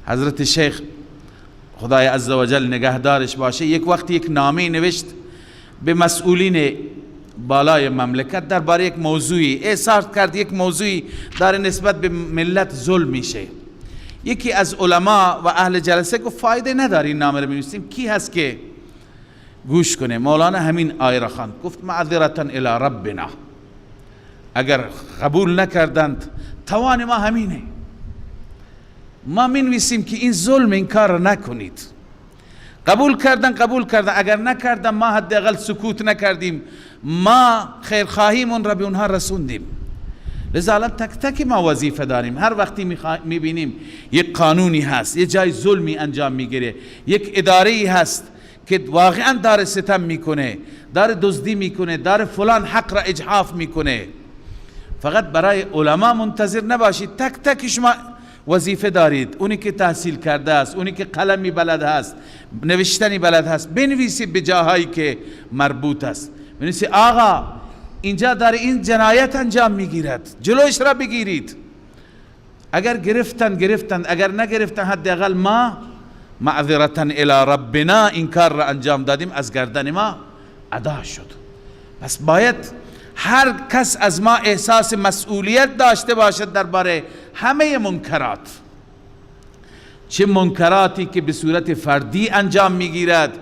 حضرت شیخ خدای عزوجل نگهدارش باشه، یک وقتی یک نامه نوشت به مسئولین بالای مملکت درباره یک موضوعی، احساس کرد یک موضوعی داره نسبت به ملت ظلم میشه. یکی از علما و اهل جلسه گفت فایده نداری این نامه رو بنویسیم، کی هست که گوش کنه؟ مولانا همین آیه را خواند، گفت معذرة الی ربنا، اگر قبول نکردند توان ما همینه، ما منویسیم که این ظلم، این کار را نکنید. قبول کردن، اگر نکردن ما حداقل سکوت نکردیم، ما خیرخواهیمون را به اونها رسوندیم. لذا الان تک تک ما وظیفه داریم. هر وقتی میبینیم یک قانونی هست، یک جای ظلمی انجام میگیره، یک اداره‌ای هست که واقعا داره ستم میکنه، داره دزدی میکنه، داره فلان حق را اجحاف میکنه، فقط برای علما منتظر نباشید. تک تک شما وظیفه دارید. اونی که تحصیل کرده است، اونی که قلمی بلد هست، نوشتنی بلد هست، بنویسید به جاهایی که مربوط است. بنویسید آقا اینجا داره این جنایت انجام میگیرد، جلوش را بگیرید. اگر گرفتن، اگر نگرفتن حداقل ما معذرة الی ربنا این کار را انجام دادیم، از گردن ما ادا شد. پس باید هر کس از ما احساس مسئولیت داشته باشد درباره همه منکرات، چه منکراتی که به صورت فردی انجام میگیرد،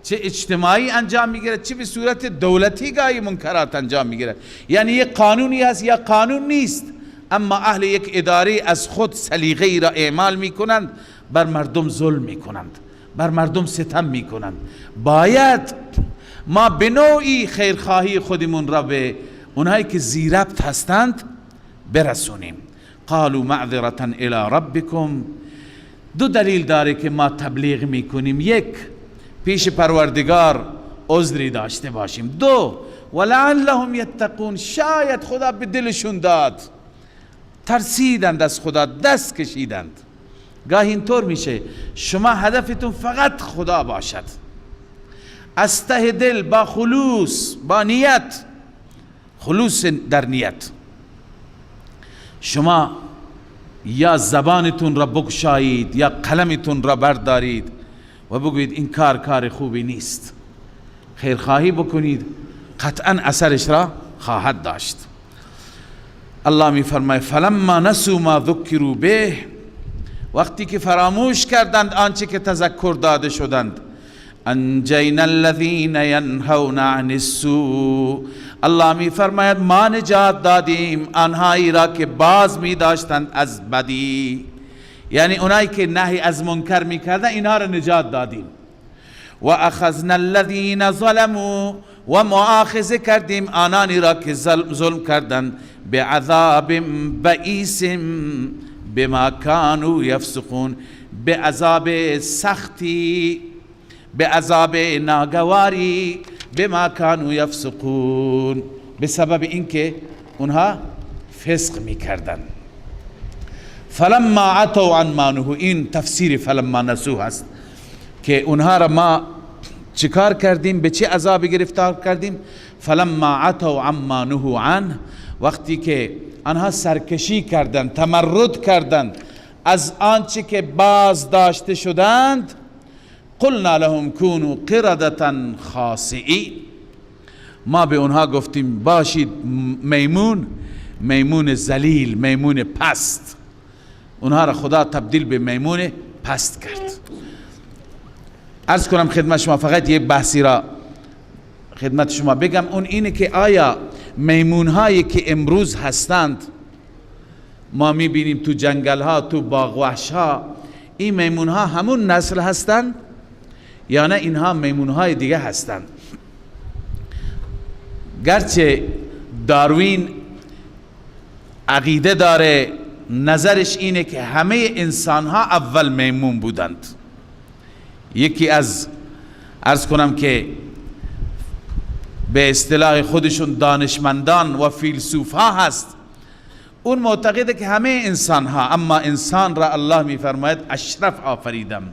چه اجتماعی انجام میگیرد، چه به صورت دولتی گاهی منکرات انجام میگیرد. یعنی یک قانونی هست یا قانون نیست، اما اهل یک اداره از خود سلیقه‌ای را اعمال میکنند، بر مردم ظلم میکنند، بر مردم ستم میکنند. باید ما به نوعی خیرخواهی خودمون را به اونهایی که زیربط هستند برسونیم. قالوا معذرة الی ربکم. دو دلیل داره که ما تبلیغ میکنیم: یک، پیش پروردگار عذری داشته باشیم، دو، ولعلهم یتقون، شاید خدا به دلشون داد، ترسیدند از خدا، دست کشیدند. گاهی اینطور میشه شما هدفتون فقط خدا باشد، از ته دل، با خلوص، با نیت، خلوص در نیت، شما یا زبانتون را بگشایید یا قلمتون را بردارید و بگویید این کار خوبی نیست، خیرخواهی بکنید، قطعا اثرش را خواهد داشت. الله می فرماید فلما نسوا ما ذکروا به، وقتی که فراموش کردند آنچه که تذکر داده شدند، انجینا الذین ینهون عن السوء، الله می فرماید ما نجات دادیم آنهایی را که باز می داشتند از بدی، یعنی اونایی که نهی از منکر می کردن اینها را نجات دادیم. و اخذنا الذین ظلموا، و مؤاخذه کردیم آنانی را که ظلم کردند، بعذاب بئیس بما كانوا یفسقون، به عذاب سختی، به عذاب ناگواری، بما كانوا یفسقون، به سبب اینکه اونها فسق میکردن. فلما عتوا عن ما نهوا، این تفسیر فلما نسوا هست که اونها را ما چیکار کردیم، به چه عذابی گرفتار کردیم. فلما عتوا عن ما نهوا عنه، وقتی که آنها سرکشی کردند، تمرد کردند از آنچه که باز داشته شدند، قلنا لهم كونوا قردة خاسئین، ما به اونها گفتیم باشید میمون ذلیل، میمون پست. اونها را خدا تبدیل به میمون پست کرد. عرض کنم خدمت شما، فقط یک بحثی را خدمت شما بگم، اون اینه که آیا میمون هایی که امروز هستند، ما میبینیم تو جنگل ها، تو باغ وحش ها، این میمون ها همون نسل هستند یا نه اینها میمون های دیگه هستند؟ گرچه داروین عقیده داره، نظرش اینه که همه انسان ها اول میمون بودند. یکی از عرض کنم که به اصطلاح خودشون دانشمندان و فیلسوف ها هست، اون معتقده که همه انسان ها، اما انسان را الله می فرماید اشرف آفریدم.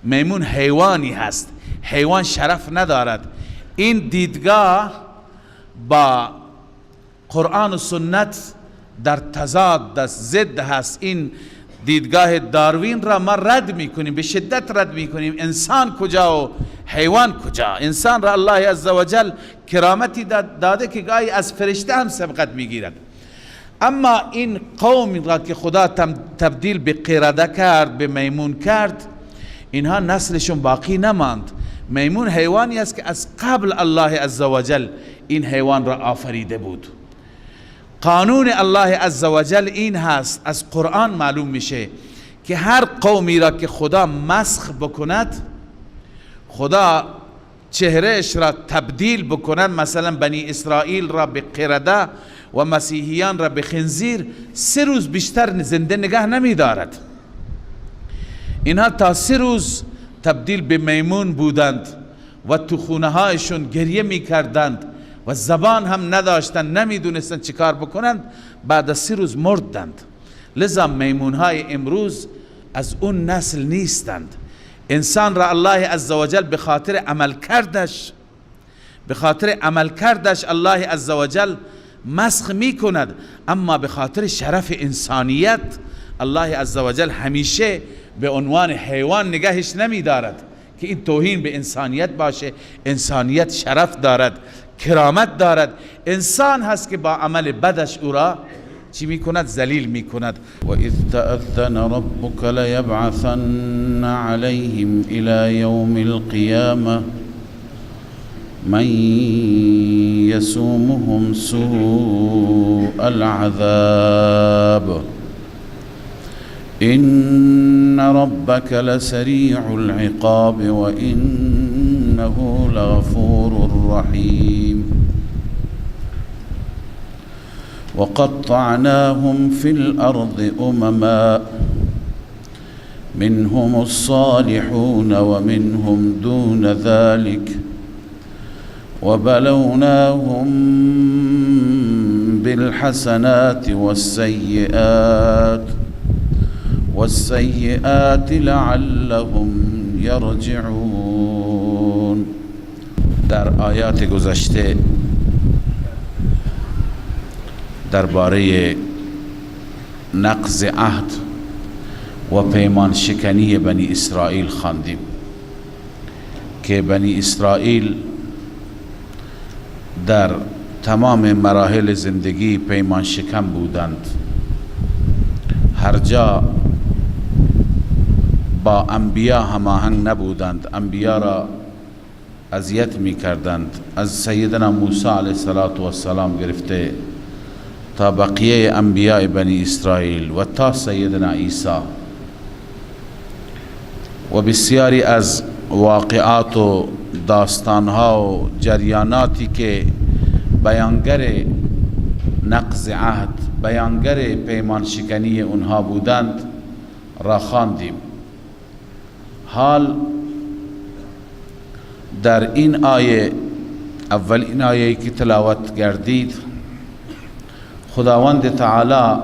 میمون حیوانی هست، حیوان شرف ندارد. این دیدگاه با قرآن و سنت در تضاد است، ضد هست. این دیدگاه داروین را ما رد میکنیم، به شدت رد میکنیم. انسان کجا و حیوان کجا؟ انسان را الله عزوجل کرامتی داده که گاهی از فرشته هم سبقت میگیرد. اما این قوم را که خدا تبدیل به قرده کرد، به میمون کرد، اینها نسلشون باقی نماند. میمون حیوانی است که از قبل الله عزوجل این حیوان را آفریده بود. قانون الله عزوجل این هست، از قرآن معلوم میشه که هر قومی را که خدا مسخ بکند، خدا چهرهش را تبدیل بکند، مثلا بنی اسرائیل را به قرده و مسیحیان را به خنزیر، 3 روز بیشتر زنده نگه نمی دارد. اینها تا 3 روز تبدیل به میمون بودند و تو خونه هایشون گریه می کردند و زبان هم نداشتند، نمی دونستند چی کار بکنند. بعد از 3 روز مردند. لذا میمون های امروز از اون نسل نیستند. انسان را الله عزوجل به خاطر عمل کردش الله عزوجل مسخ می کند، اما به خاطر شرف انسانیت الله عزوجل همیشه به عنوان حیوان نگهش نمی دارد که این توهین به انسانیت باشه. انسانیت شرف دارد، کرامت دارد. انسان هست که با عمل بدش او را چی می کند؟ ذلیل می کند. و اذ تأذن ربک لیبعثن علیهم الى یوم القیامه من یسومهم سوء العذاب إن ربك لسريع العقاب وإنه لغفور رحيم وقطعناهم في الأرض أمما منهم الصالحون ومنهم دون ذلك وبلوناهم بالحسنات والسيئات لعلهم يرجعون. در آیات گذشته درباره نقض عهد و پیمان شکنی بنی اسرائیل خواندیم که بنی اسرائیل در تمام مراحل زندگی پیمان شکن بودند. هر جا با انبیا هماهنگ نبودند، انبیا را اذیت می کردند. از سیدنا موسی علیه السلام گرفته تا بقیه انبیاء بنی اسرائیل و تا سیدنا عیسی و بسیاری از واقعات و داستانها و جریاناتی که بیانگر نقض عهد، بیانگر پیمان شکنی اونها بودند را خواندیم. حال در این آیه، اولین آیه که تلاوت گردید، خداوند تعالی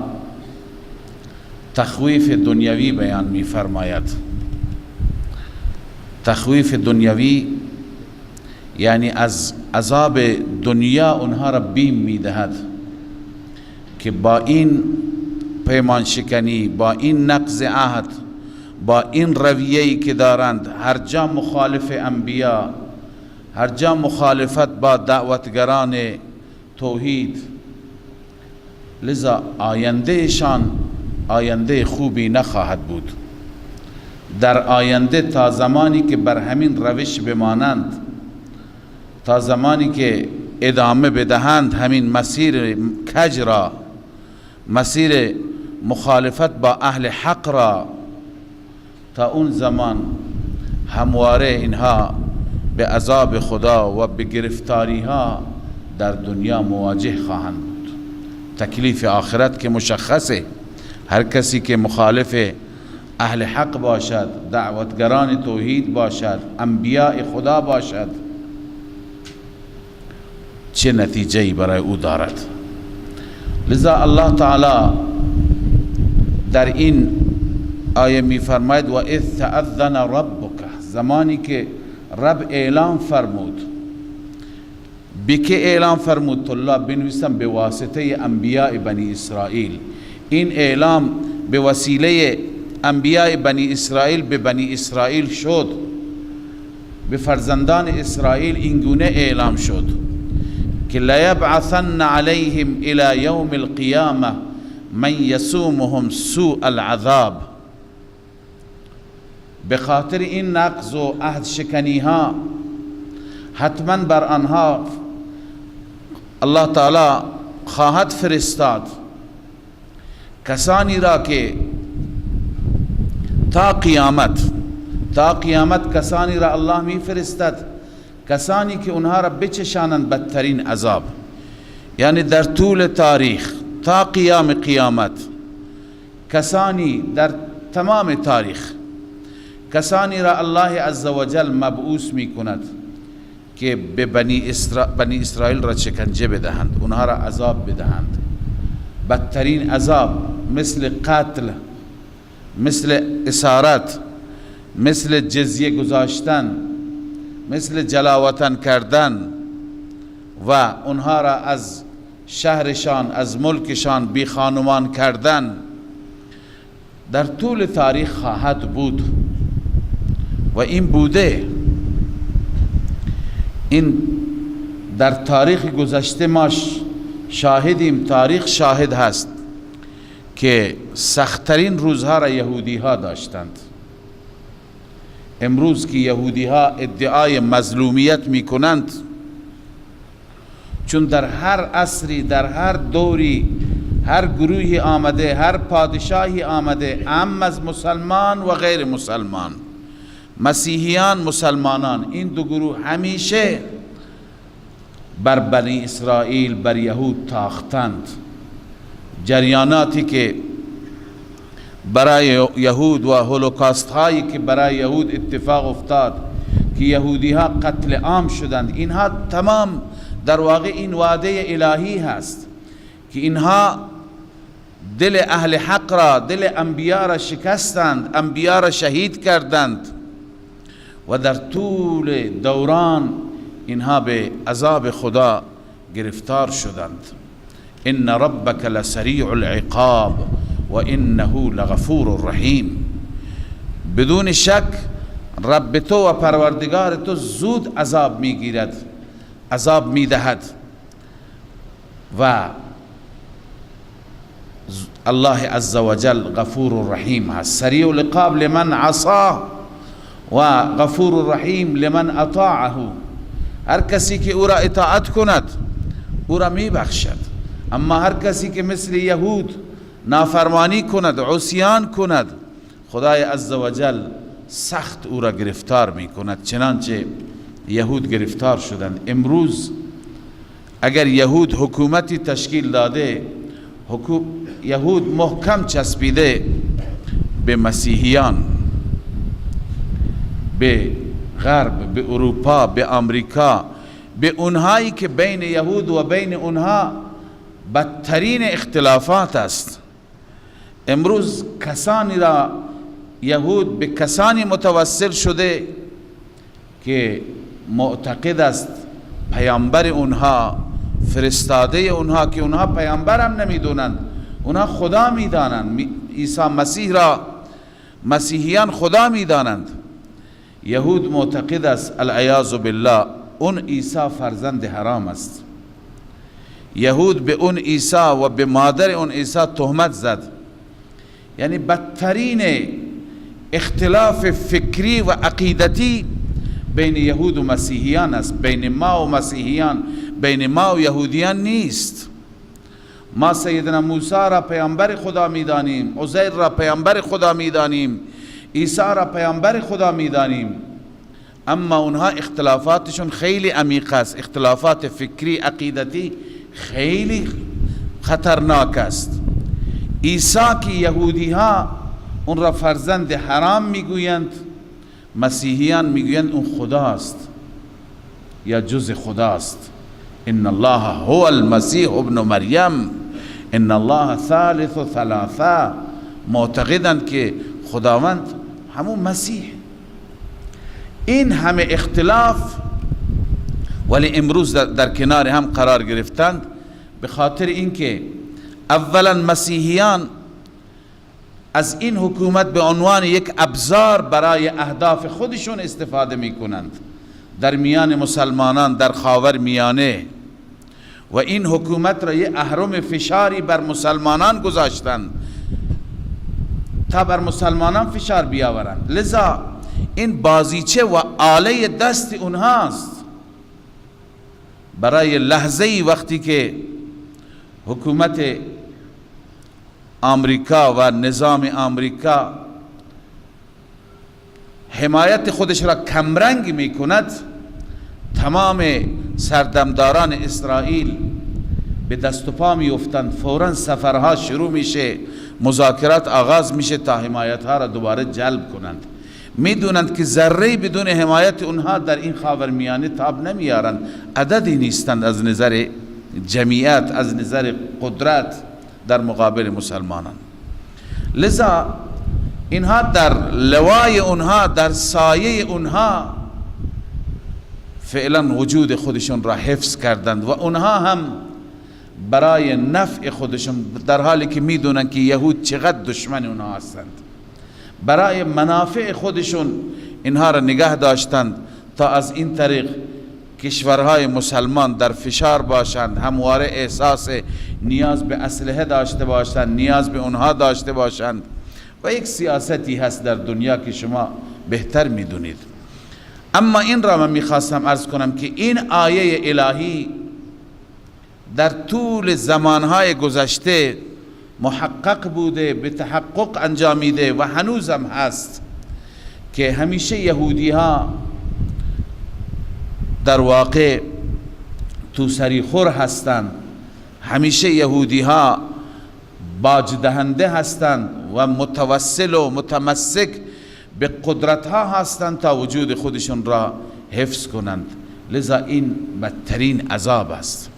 تخویف دنیوی بیان می فرماید. تخویف دنیوی یعنی از عذاب دنیا اونها را بیم می دهد که با این پیمان شکنی، با این نقض عهد، با این رویه‌ای که دارند، هر جا مخالف انبیا، هر جا مخالفت با دعوتگران توحید، لذا آیندهشان آینده خوبی نخواهد بود. در آینده تا زمانی که بر همین روش بمانند، تا زمانی که ادامه بدهند همین مسیر کج را، مسیر مخالفت با اهل حق را، تا اون زمان همواره اینها به عذاب خدا و به گرفتاری ها در دنیا مواجه خواهند بود. تکلیف آخرت که مشخصه، هر کسی که مخالف اهل حق باشد، دعوتگران توحید باشد، انبیاء خدا باشد، چه نتیجه‌ای برای او دارد. لذا الله تعالی در این آیه می فرماید و اذ تأذن ربک، زمانی که رب اعلام فرمود. به که اعلام فرمود؟ طلاب بنویسن به واسطه انبیاء بنی اسرائیل. این اعلام به وسیله انبیاء بنی اسرائیل به بنی اسرائیل شد، به فرزندان اسرائیل اینگونه اعلام شد که لیبعثن علیهم الی یوم القیامه من یسومهم سوء العذاب، به خاطر این نقض و عهد شکنی ها حتما بر آنها الله تعالی خواهد فرستاد کسانی را که تا قیامت کسانی را الله می فرستد، کسانی که اونها را بچشانند بدترین عذاب. یعنی در طول تاریخ تا قیامت کسانی در تمام تاریخ کسانی را الله عزوجل مبعوث می کند که به بنی اسرائیل را شکنجه بدهند، اونها را عذاب بدهند، بدترین عذاب، مثل قتل، مثل اسارت، مثل جزیه گذاشتن، مثل جلاوطن کردن و اونها را از شهرشان از ملکشان بی خانمان کردن در طول تاریخ خواهد بود و این بوده. این در تاریخ گذشته ما شاهدیم، تاریخ شاهد هست که سختترین روزها را یهودی ها داشتند. امروز که یهودی ها ادعای مظلومیت می کنند، چون در هر عصری در هر دوری هر گروهی آمده، هر پادشاهی آمده، عام از مسلمان و غیر مسلمان، مسیحیان مسلمانان، این دو گروه همیشه بر بنی اسرائیل بر یهود تاختند. جریاناتی که برای یهود و هولوکاست هایی که برای یهود اتفاق افتاد که یهودی ها قتل عام شدند، اینها تمام در واقع این وعده الهی هست که اینها دل اهل حق را، دل انبیا را شکستند، انبیا را شهید کردند و در طول دوران اینها به عذاب خدا گرفتار شدند. ان ربک لسریع العقاب و انه لغفور رحیم. بدون شک رب تو و پروردگار تو زود عذاب میگیرد، عذاب میدهد و الله عز وجل غفور رحیم هست. سریع العقاب لمن عصاه و غفور رحیم لمن اطاعه. هر کسی که او را اطاعت کند او را میبخشد، اما هر کسی که مثل یهود نافرمانی کند، عصیان کند، خدای عز وجل سخت او را گرفتار می کند، چنانچه یهود گرفتار شدند. امروز اگر یهود حکومتی تشکیل داده، یهود محکم چسبیده به مسیحیان، به غرب، به اروپا، به امریکا، به اونهایی که بین یهود و بین اونها بدترین اختلافات است. امروز کسانی را یهود به کسانی متوسل شده که معتقد است پیامبر اونها، فرستاده اونها، که اونها پیامبر هم نمیدونند، اونها خدا میدانند، عیسی مسیح را مسیحیان خدا میدانند. یهود معتقد است العیاذ بالله اون عیسی فرزند حرام است. یهود به اون عیسی و به مادر اون عیسی تهمت زد. یعنی بدترین اختلاف فکری و عقیدتی بین یهود و مسیحیان است. بین ما و مسیحیان، بین ما و یهودیان نیست. ما سیدنا موسی را پیامبر خدا میدانیم، عزیر را پیامبر خدا میدانیم، عیسی را پیامبر خدا میدانیم، اما اونها اختلافاتشون خیلی عمیق است. اختلافات فکری عقیدتی خیلی خطرناک است. عیسی که یهودی ها اون را فرزند حرام میگویند، مسیحیان میگویند اون خداست یا جز خداست. ان الله هو المسیح ابن مریم، ان الله ثالث ثلاثه. معتقدند که خداوند همون مسیح. این همه اختلاف ولی امروز در کنار هم قرار گرفتند به خاطر اینکه اولا مسیحیان از این حکومت به عنوان یک ابزار برای اهداف خودشون استفاده می کنند در میان مسلمانان در خاور میانه و این حکومت را یه اهرم فشاری بر مسلمانان گذاشتند تا بر مسلمانان فشار بیاورند. لذا این بازیچه و آله دست اونهاست. برای لحظه‌ای وقتی که حکومت آمریکا و نظام آمریکا حمایت خودش را کمرنگ می کند، تمام سردمداران اسرائیل به دست و پا می افتند، فوراً سفرها شروع میشه، مذاکرات آغاز میشه تا حمایت ها را دوباره جلب کنند. میدونند که ذره بدون حمایت اونها در این خاورمیانه تاب نمیارند، عددی نیستند از نظر جمعیت، از نظر قدرت در مقابل مسلمانان. لذا اینها در لوای اونها، در سایه اونها فعلا وجود خودشون را حفظ کردند و اونها هم برای نفع خودشون، در حالی که میدونن که یهود چقدر دشمن اونها هستند، برای منافع خودشون اینها را نگه داشتند تا از این طریق کشورهای مسلمان در فشار باشند، همواره احساس نیاز به اسلحه داشته باشند، نیاز به اونها داشته باشند. و یک سیاستی هست در دنیا که شما بهتر میدونید. اما این را من میخواستم عرض کنم که این آیه الهی در طول زمانهای گذشته محقق بوده، به تحقق انجامیده و هنوزم هست که همیشه یهودی ها در واقع تو سریخور هستند، همیشه یهودی ها باج دهنده هستند و متوسل و متمسک به قدرت ها هستند تا وجود خودشون را حفظ کنند. لذا این بدترین عذاب است،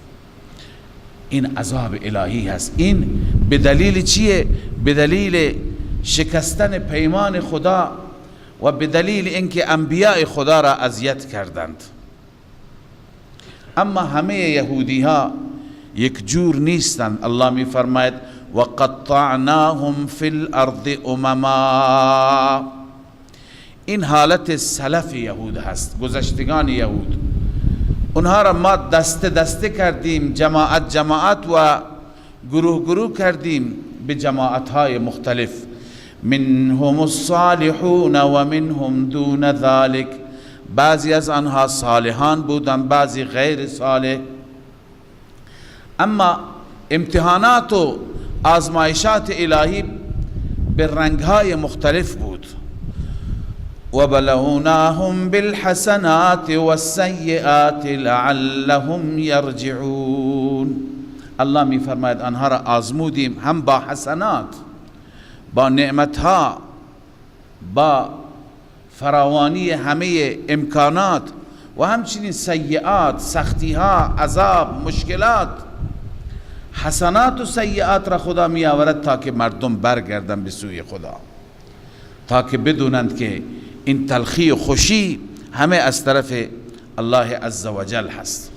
این عذاب الهی هست. این به دلیل چیه؟ به دلیل شکستن پیمان خدا و به دلیل اینکه انبیاء خدا را اذیت کردند. اما همه یهودی ها یک جور نیستند. الله می فرماید و قطعناهم فی الارض امما. این حالت سلف یهود هست، گذشتگان یهود. اونها را ما دسته دسته کردیم، جماعت جماعت و گروه گروه کردیم به جماعت های مختلف. منهم الصالحون و منهم دون ذلك. بعضی از آنها صالحان بودند، بعضی غیر صالح. اما امتحانات و آزمایشات الهی به رنگهای مختلف بود. وبلوناهم بالحسنات والسیئات لعلهم یرجعون. الله می فرماید آنها را آزمودیم هم با حسنات، با نعمتها، با فراوانی همه امکانات، و همچنین سیئات، سختیها، عذاب، مشکلات. حسنات و سیئات را خدا می آورد تا که مردم برگردن به سوی خدا، تا که بدونند که این تلخی و خوشی همه از طرف الله عزوجل هست.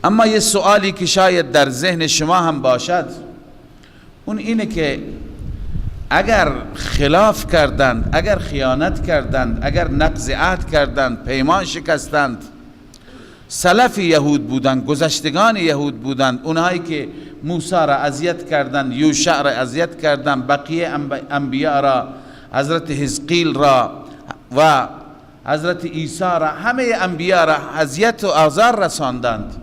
اما یه سوالی که شاید در ذهن شما هم باشد، اون اینه که اگر خلاف کردند، اگر خیانت کردند، اگر نقض عهد کردند، پیمان شکستند، سلف یهود بودند، گذشتگان یهود بودند، اونهایی که موسی را اذیت کردند، یوشع را اذیت کردند، بقیه انبیاء را، حضرت حزقیل را و حضرت عیسی را، همه انبیاء را اذیت و آزار رساندند،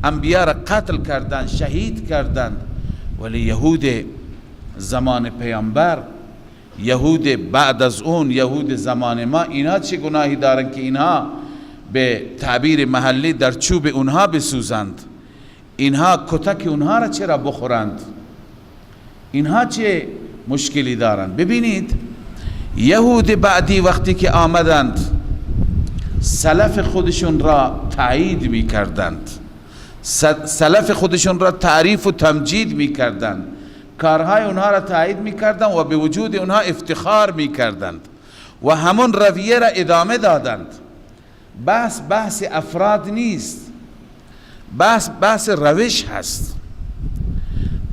انبیاء را قتل کردند، شهید کردند. ولی یهود زمان پیامبر، یهود بعد از اون، یهود زمان ما، اینا چه گناهی دارن که اینها به تعبیر محلی در چوب اونها بسوزند؟ اینها کتک اونها را چرا بخورند؟ اینها چه مشکلی دارند؟ ببینید یهود بعدی وقتی که آمدند سلف خودشون را تایید می کردند، سلف خودشون را تعریف و تمجید می کردند، کارهای اونها را تایید می کردند و به وجود اونها افتخار می کردند و همون رویه را ادامه دادند. بحث افراد نیست، بحث روش هست،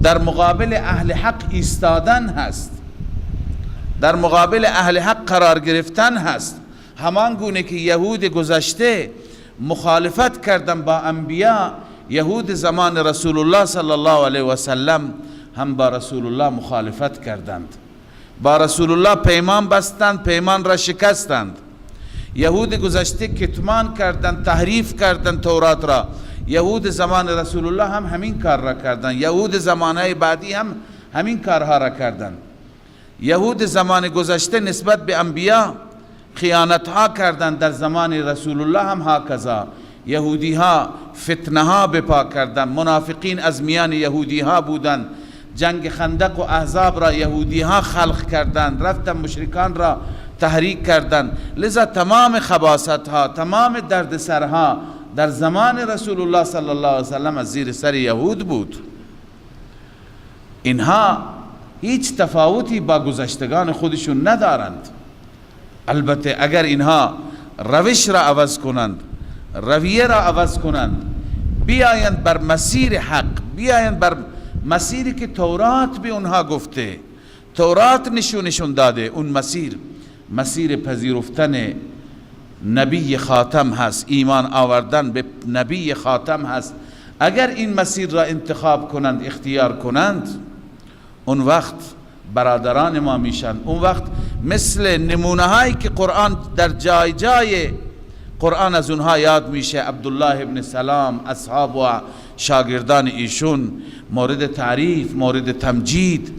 در مقابل اهل حق ایستادن هست، در مقابل اهل حق قرار گرفتن هست. همان گونه که یهود گذشته مخالفت کردن با انبیاء، یهود زمان رسول الله صلی الله علیه و سلم هم با رسول الله مخالفت کردند، با رسول الله پیمان بستند، پیمان را شکستند. یهود گذشته کتمان کردند، تحریف کردند تورات را. یهود زمان رسول الله هم همین کار را کردند، یهود زمانهای بعدی هم همین کارها را کردند. یهود زمان گذشته نسبت به انبیا خیانت ها کردند، در زمان رسول الله هم هاکذا. یهودی ها فتنه ها بپا کردند، منافقین از میان یهودی ها بودند. جنگ خندق و احزاب را یهودی ها خلق کردند، رفتن مشرکان را تحریک کردند. لذا تمام خباثت ها، تمام دردسرها در زمان رسول الله صلی الله علیه وسلم از زیر سر یهود بود. اینها هیچ تفاوتی با گذشتگان خودشون ندارند. البته اگر اینها روش را عوض کنند، رویه را عوض کنند، بیایند بر مسیر حق، بیایند بر مسیری که تورات به اونها گفته، تورات نشونشون داده، اون مسیر پذیرفتن نبی خاتم هست، ایمان آوردن به نبی خاتم هست. اگر این مسیر را انتخاب کنند، اختیار کنند، اون وقت برادران ما میشن. اون وقت مثل نمونه هایی که قرآن در جای جای قرآن از اونها یاد میشه، عبدالله ابن سلام، اصحاب و شاگردان ایشون مورد تعریف، مورد تمجید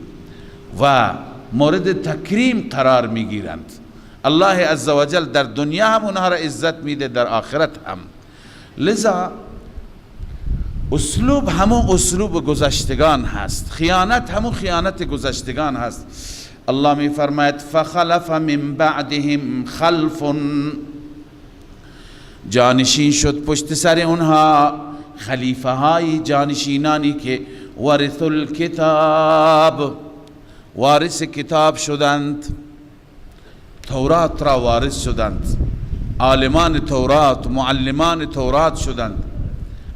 و مورد تکریم قرار میگیرند. الله عزوجل در دنیا هم اونها را عزت میده، در آخرت هم. لذا اسلوب همون اسلوب گذشتگان هست، خیانت همون خیانت گذشتگان هست. الله می فرماید فخلف من بعدهم خلف، جانشین شد پشت سر اونها خلیفه های جانشینانی که ورث الکتاب، وارث کتاب شدند، تورات را وارث شدند، عالمان تورات، معلمان تورات شدند.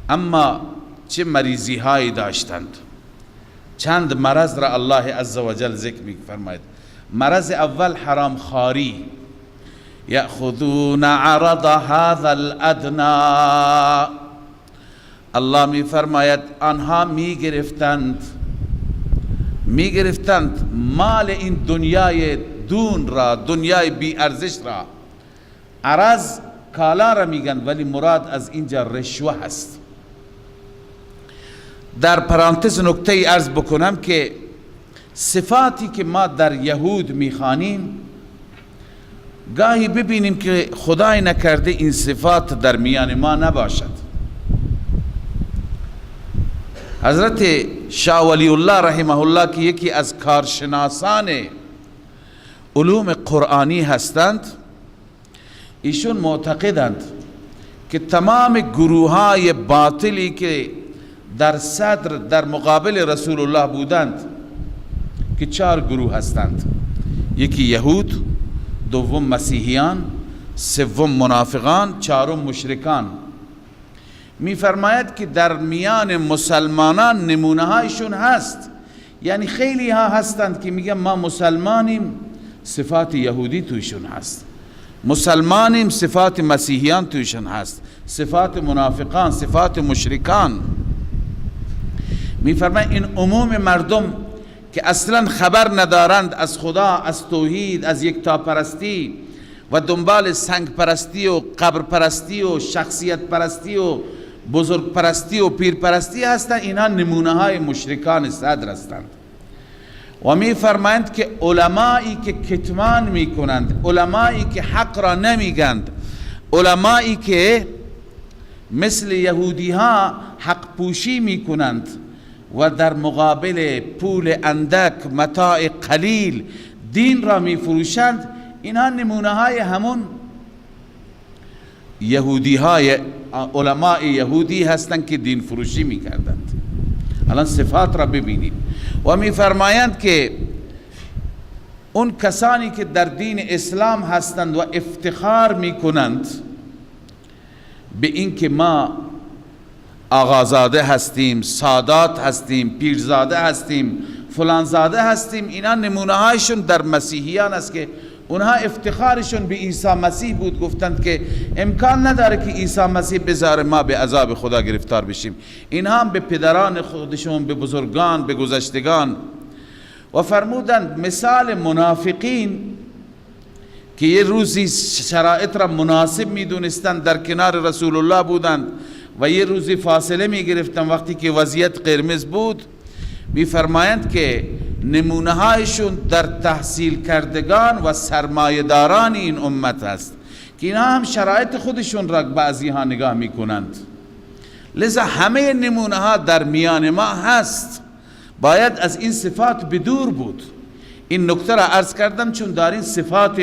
اما چه مریضی هایی داشتند. چند مرض را الله عزوجل ذکر می فرماید. مرض اول حرام خواری، یأخذون عرض هذا الادنا، الله می فرماید آنها می گرفتند مال این دنیای دون را، دنیای بی ارزش را. عرض کالا را میگن، ولی مراد از اینجا رشوه هست. در پرانتز نکته ای عرض بکنم که صفاتی که ما در یهود میخوانیم، گاهی ببینیم که خدای نکرده این صفات در میان ما نباشد. حضرت شاه ولی الله رحمه الله که یکی از کارشناسان علوم قرآنی هستند، ایشون معتقدند که تمام گروه های باطلی که در صدر در مقابل رسول الله بودند که 4 گروه هستند: یکی یهود، دوم مسیحیان، سوم منافقان، 4م مشرکان. می فرماید که در میان مسلمانان نمونه هایشون هست. یعنی خیلی ها هستند که میگن ما مسلمانیم، صفات یهودی تویشون هست، مسلمانیم، صفات مسیحیان تویشون هست، صفات منافقان، صفات مشرکان. میفرماید این عموم مردم که اصلا خبر ندارند از خدا، از توحید، از یکتاپرستی و دنبال سنگ پرستی و قبر پرستی و شخصیت پرستی و بزرگ پرستی و پیر پرستی هستند، اینها نمونه های مشرکان صدر هستند. و می فرمایند که علمایی که کتمان می کنند، علمایی که حق را نمیگند، علمایی که مثل یهودی ها حق پوشی می کنند و در مقابل پول اندک، متاع قلیل دین را می فروشند، اینها نمونه های همون یهودی های علماء یهودی هستند که دین فروشی می کردند. الان صفات را ببینید. و می فرمایند که اون کسانی که در دین اسلام هستند و افتخار می کنند به این که ما آقازاده هستیم، سادات هستیم، پیرزاده هستیم، فلانزاده هستیم، اینا نمونه هایشون در مسیحیان است که اونها افتخارشون به عیسی مسیح بود، گفتند که امکان نداره که عیسی مسیح بذاره ما به عذاب خدا گرفتار بشیم. اینها هم به پدران خودشون، به بزرگان، به گذشتگان و فرمودند مثال منافقین که یه روزی شرایط را مناسب میدونستند در کنار رسول الله بودند و یه روزی فاصله میگرفتند وقتی که وضعیت قرمز بود، میفرمایند که نمونه هایشون در تحصیل کردگان و سرمایه‌داران این امت است که اینها هم شرایط خودشون را بعضی ها نگاه میکنند. لذا همه نمونه ها در میان ما هست، باید از این صفات بدور بود. این نکته را عرض کردم چون در این صفات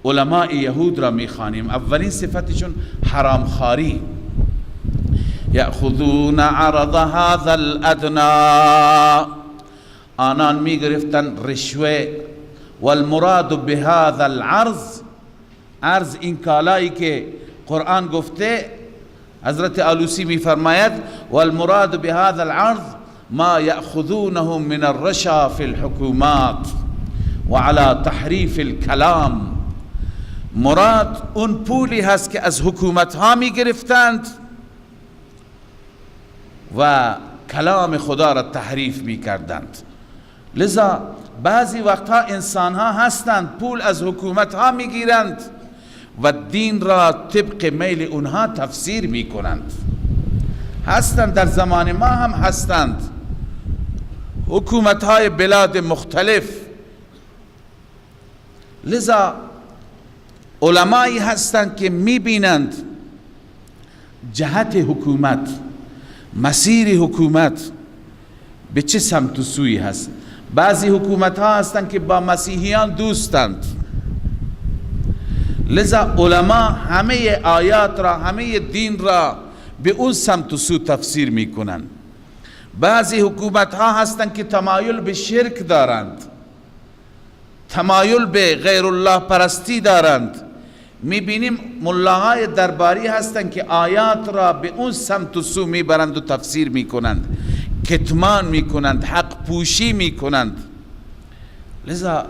علماء یهود را میخوانیم. اولین صفتشون حرام خواری، یأخذون عرض هذا الادنا، آنان میگرفتن رشوه. والمراد بهذا العرض، عرض این کالایی که قرآن گفته، حضرت آلوسی میفرماید والمراد بهذا العرض ما یأخذونه من الرشا في الحکومات وعلى تحریف الكلام. مراد اون پولی هست که از حکومت ها می گرفتند و کلام خدا را تحریف می کردند. لذا بعضی وقتها انسان ها هستند پول از حکومت ها می گیرند و دین را طبق میل اونها تفسیر می کنند. هستند، در زمان ما هم هستند حکومت های بلاد مختلف. لذا علمایی هستند که میبینند جهت حکومت، مسیر حکومت به چه سمت و سوی هست. بعضی حکومت ها هستند که با مسیحیان دوستند، لذا علما همه آیات را، همه دین را به اون سمت و سو تفسیر میکنند. بعضی حکومت ها هستند که تمایل به شرک دارند، تمایل به غیر الله پرستی دارند. میبینیم ملاهای درباری هستند که آیات را به اون سمت و سو میبرند و تفسیر میکنند، کتمان میکنند، حق پوشی میکنند. لذا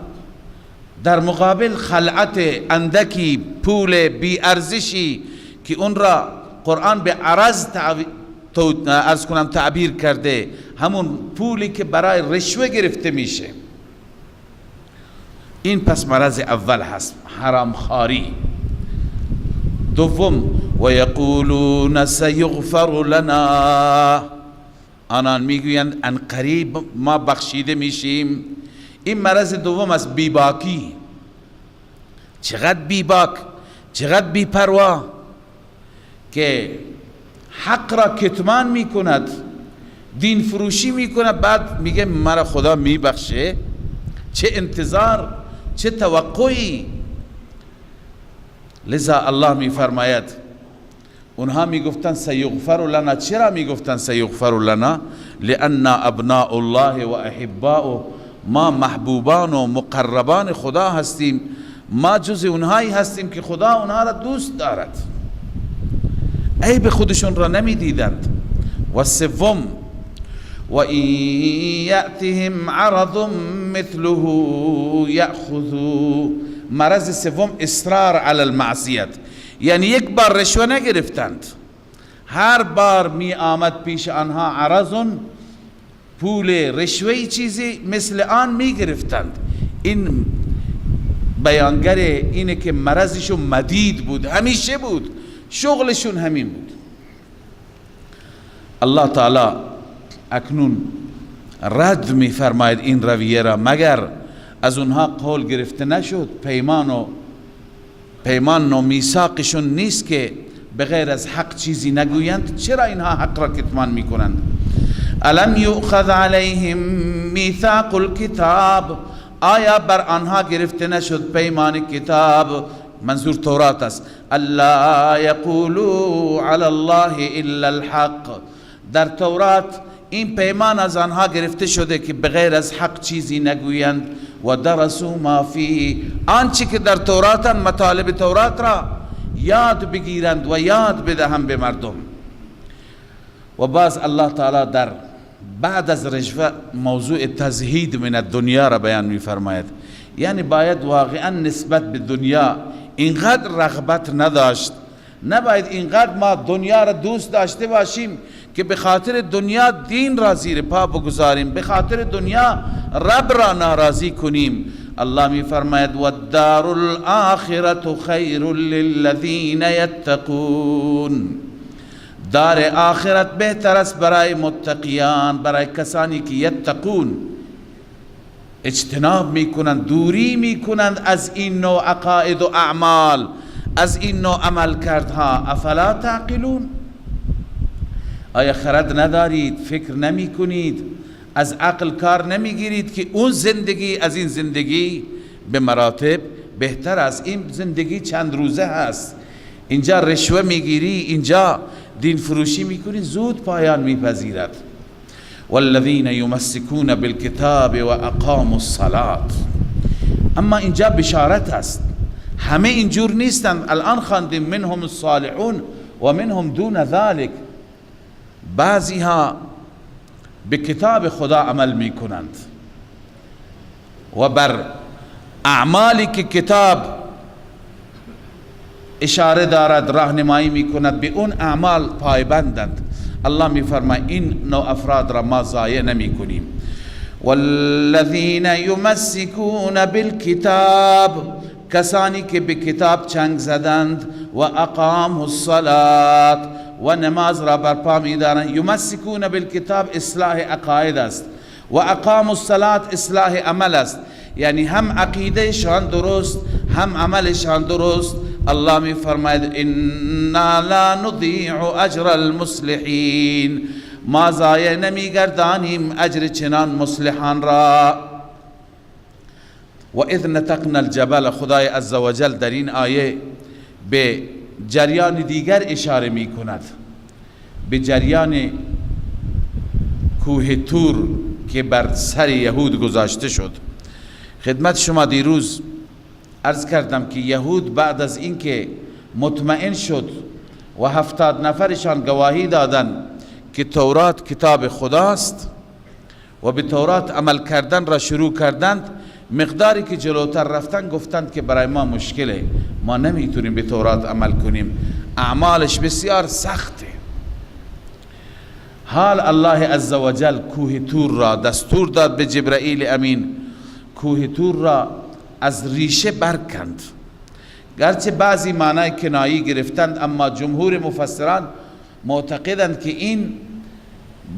در مقابل خلعت اندکی پول بی ارزشی که اون را قرآن به عرض تعبیر کرده، همون پولی که برای رشوه گرفته میشه، این پس مرض اول هست، حرام خواری. دوم و یقولون سیغفر لنا، آنان میگویند ان قریب ما بخشیده میشیم. این مرض دوم از بیباکی. چقدر بیباک، چقدر بیپروا که حق را کتمان میکند، دین فروشی میکند، بعد میگه مرا خدا میبخشه. چه انتظار، چه توقعی. لذا الله میفرماید اونها میگفتن سیغفر لنا. چرا میگفتن سیغفر لنا؟ لأن ابناء الله و احباؤه، ما محبوبان و مقربان خدا هستیم، ما جز اونهایی هستیم که خدا اونها را دوست دارد. عیب خودشون را نمیدیدند. و سوم و این یأتهم عرض مثله یأخذوا، مرض سوم اصرار علی المعصیت، یعنی یک بار رشوه نگرفتند، هر بار می آمد پیش آنها عرضون، پول رشوه چیزی مثل آن می گرفتند. این بیانگر اینه که مرضشون مدید بود، همیشه بود، شغلشون همین بود. الله تعالی اکنون رد می فرماید این رویه را، مگر از اونها قول گرفته نشد، پیمان و میثاقشون نیست که بغیر از حق چیزی نگویند؟ چرا اینها حق را کتمان میکنند؟ الم یؤخذ علیهم میثاق الکتاب، آیا بر آنها گرفته نشد پیمان کتاب؟ منظور تورات است. الا یقولوا علی الله الا الحق، در تورات این پیمان از آنها گرفته شده که بغیر از حق چیزی نگویند. و درسوا ما فیه، آنچه که در تورات، مطالب تورات را یاد بگیرند و یاد بدهند به مردم. و باز الله تعالی در بعد از رشوه موضوع تزهید من الدنیا را بیان می فرماید، یعنی باید واقعا نسبت به دنیا اینقدر رغبت نداشت، نباید اینقدر ما دنیا را دوست داشته باشیم که به خاطر دنیا دین را زیر پا بگذاریم، به خاطر دنیا رب را ناراضی کنیم. الله می فرماید والدار الاخرة خیر للذین یتقون، دار آخرت بهتر است برای متقیان، برای کسانی که یتقون، اجتناب میکنند، دوری میکنند از این نوع عقاید و اعمال، از این نوع عمل کردها. افلا تعقلون، آیا خرد ندارید؟ فکر نمی کنید؟ از عقل کار نمیگیرید که اون زندگی از این زندگی به مراتب بهتر است؟ این زندگی چند روزه هست، اینجا رشوه میگیری، اینجا دین فروشی میکنی، زود پایان میپذیرد. والذین یمسکون بالکتاب و اقاموا الصلاة. اما اینجا بشارت است، همه اینجور نیستند. الان خواندیم منهم الصالحون و منهم دون ذلك. بعضی ها به کتاب خدا عمل میکنند و بر اعمالی که کتاب اشاره دارد راهنمایی میکند به اون اعمال پایبندند. الله میفرماید این نوع افراد را ما ضایع نمی کنیم. والذین یمسکون بالکتاب، کسانی که به کتاب چنگ زدند، و اقاموا الصلاة، و نماز را برپا می‌دارند. یمسکون بالکتاب اصلاح عقاید است و اقاموا الصلاة اصلاح عمل است، یعنی هم عقیده شان درست هم عملشان درست. الله می فرماید انا لا نضیع اجر المصلحین، ما ضایع نمیگردانیم اجر چنان مصلحان را. و اذ نتقنا الجبل، خدای عزوجل در این آیه به جریان دیگر اشاره می کند، به جریان کوه تور که بر سر یهود گذاشته شد. خدمت شما دیروز عرض کردم که یهود بعد از اینکه مطمئن شد و 70 نفرشان گواهی دادند که تورات کتاب خداست و به تورات عمل کردن را شروع کردند، مقداری که جلوتر رفتن گفتند که برای ما مشکله، ما نمیتونیم به تورات عمل کنیم، اعمالش بسیار سخته. حال الله عزوجل کوه تور را دستور داد به جبرائیل امین، کوه تور را از ریشه برکند. گرچه بعضی معنای کنایی گرفتند، اما جمهور مفسران معتقدند که این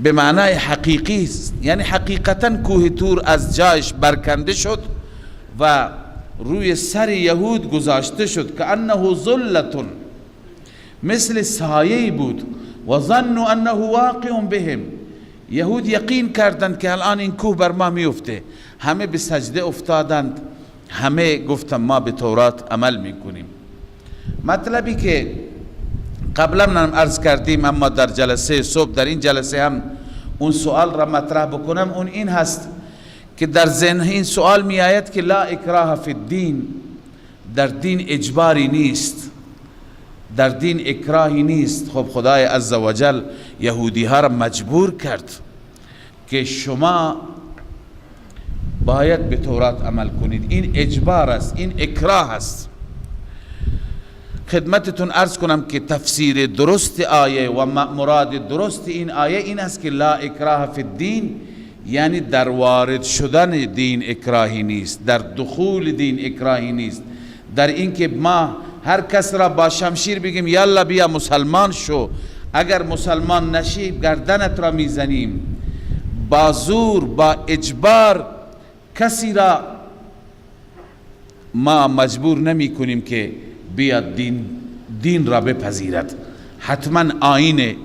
به معنای حقیقی است، یعنی حقیقتا کوه تور از جایش برکنده شد و روی سر یهود گذاشته شد که انه ظلة، مثل سایه بود. و ظنوا انه واقع بهم، یهود یقین کردند که الان این کوه بر ما میفته. همه به سجده افتادند، همه گفتن ما به تورات عمل میکنیم. مطلبی که قبلا هم عرض کردیم اما در جلسه صبح، در این جلسه هم اون سوال را مطرح بکنم، اون این هست که در ذهن این سوال می آید که لا اکراه فی الدین، در دین اجباری نیست، در دین اکراهی نیست. خب خدای عزوجل یهودی ها را مجبور کرد که شما باید به تورات عمل کنید، این اجبار است، این اکراه است. خدمتتون عرض کنم که تفسیر درست آیه و مراد درست این آیه این است که لا اکراه فی الدین، یعنی در وارد شدن دین اکراهی نیست، در دخول دین اکراهی نیست، در اینکه ما هر کس را با شمشیر بگیم یالا بیا مسلمان شو، اگر مسلمان نشی گردنت را میزنیم. با زور، با اجبار کسی را ما مجبور نمی کنیم که بیاد دین را بپذیرد، حتما آیین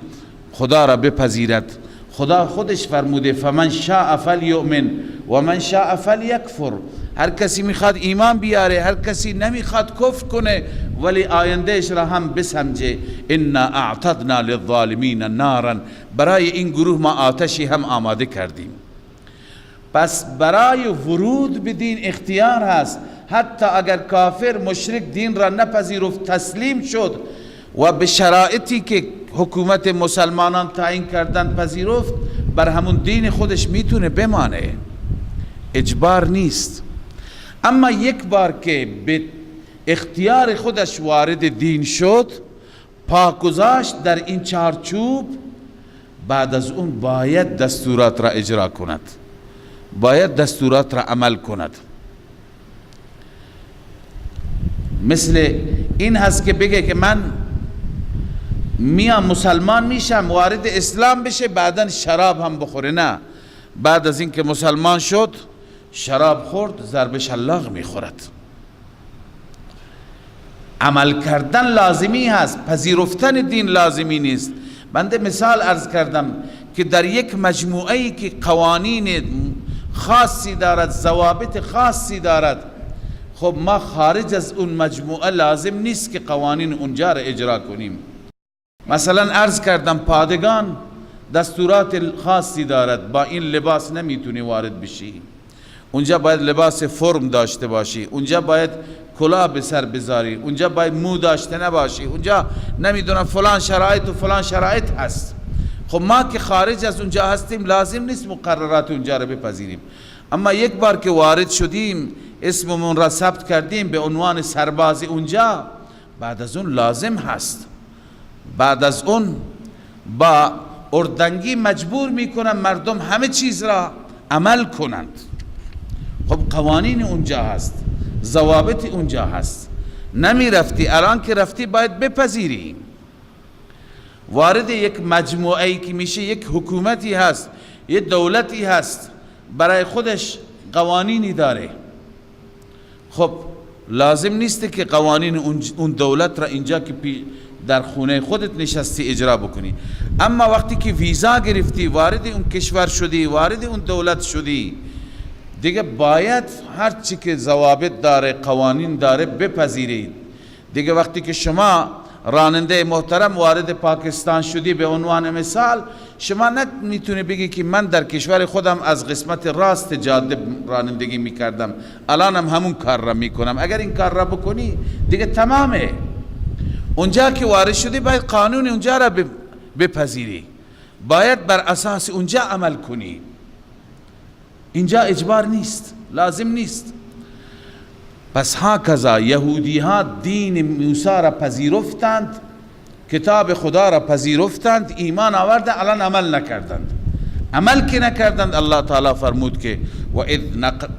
خدا را بپذیرد. خدا خودش فرموده فمن شاء فلیؤمن و من شاء فلیکفر، هر کسی میخواد ایمان بیاره، هر کسی نمیخواد کفر کنه، ولی آیندهش را هم بسمجه. انا اعتدنا للظالمین نارا، برای این گروه ما آتشی هم آماده کردیم. پس برای ورود به دین اختیار هست، حتی اگر کافر مشرک دین را نپذیرفت، تسلیم شد و به شرایطی که حکومت مسلمانان تعیین کردن پذیرفت، بر همون دین خودش میتونه بمانه، اجبار نیست. اما یک بار که به اختیار خودش وارد دین شد، پا گذاشت در این چارچوب، بعد از اون باید دستورات را اجرا کند، باید دستورات را عمل کند. مثل این هست که بگه که من میام مسلمان میشم، وارد اسلام بشه، بعدا شراب هم بخوره. نه، بعد از این که مسلمان شد شراب خورد، ضرب شلاق میخورد. عمل کردن لازمی هست، پذیرفتن دین لازمی نیست. بنده مثال عرض کردم که در یک مجموعه ای که قوانین خاصی دارد، ضوابط خاصی دارد، خب ما خارج از اون مجموعه لازم نیست که قوانین اونجا را اجرا کنیم. مثلا عرض کردم پادگان دستورات خاصی دارد، با این لباس نمیتونی وارد بشی، اونجا باید لباس فرم داشته باشی، اونجا باید کلاه به سر بذاری، اونجا باید مو داشته نباشی، اونجا نمیدونم فلان شرایط و فلان شرایط هست. خب ما که خارج از اونجا هستیم لازم نیست مقررات اونجا را بپذیریم. اما یک بار که وارد شدیم، اسممون را ثبت کردیم به عنوان سرباز اونجا، بعد از اون لازم هست، بعد از اون با اردنگی مجبور میکنن مردم همه چیز را عمل کنند. خب قوانین اونجا هست، ضوابط اونجا هست، نمی رفتی، الان که رفتی باید بپذیری. وارد یک مجموعه ای که میشه یک حکومتی هست، یک دولتی هست، برای خودش قوانینی داره. خب لازم نیست که قوانین اون دولت را اینجا که در خونه خودت نشستی اجرا بکنی. اما وقتی که ویزا گرفتی، وارد اون کشور شدی، وارد اون دولت شدی، دیگه باید هر چی که ضوابط داره، قوانین داره بپذیرید. دیگه وقتی که شما راننده محترم وارد پاکستان شدی به عنوان مثال، شما نمیتونی بگی که من در کشور خودم از قسمت راست جاده رانندگی میکردم، الانم همون کار را میکنم. اگر این کار را بکنی دیگه تمامه. اونجا که وارد شدی باید قانون اونجا را بپذیری، باید بر اساس اونجا عمل کنی. اینجا اجبار نیست، لازم نیست. پس هاکذا یهودی ها دین موسی را پذیرفتند، کتاب خدا را پذیرفتند، ایمان آوردند، الان عمل نکردند. عمل که نکردند، الله تعالی فرمود که و اذ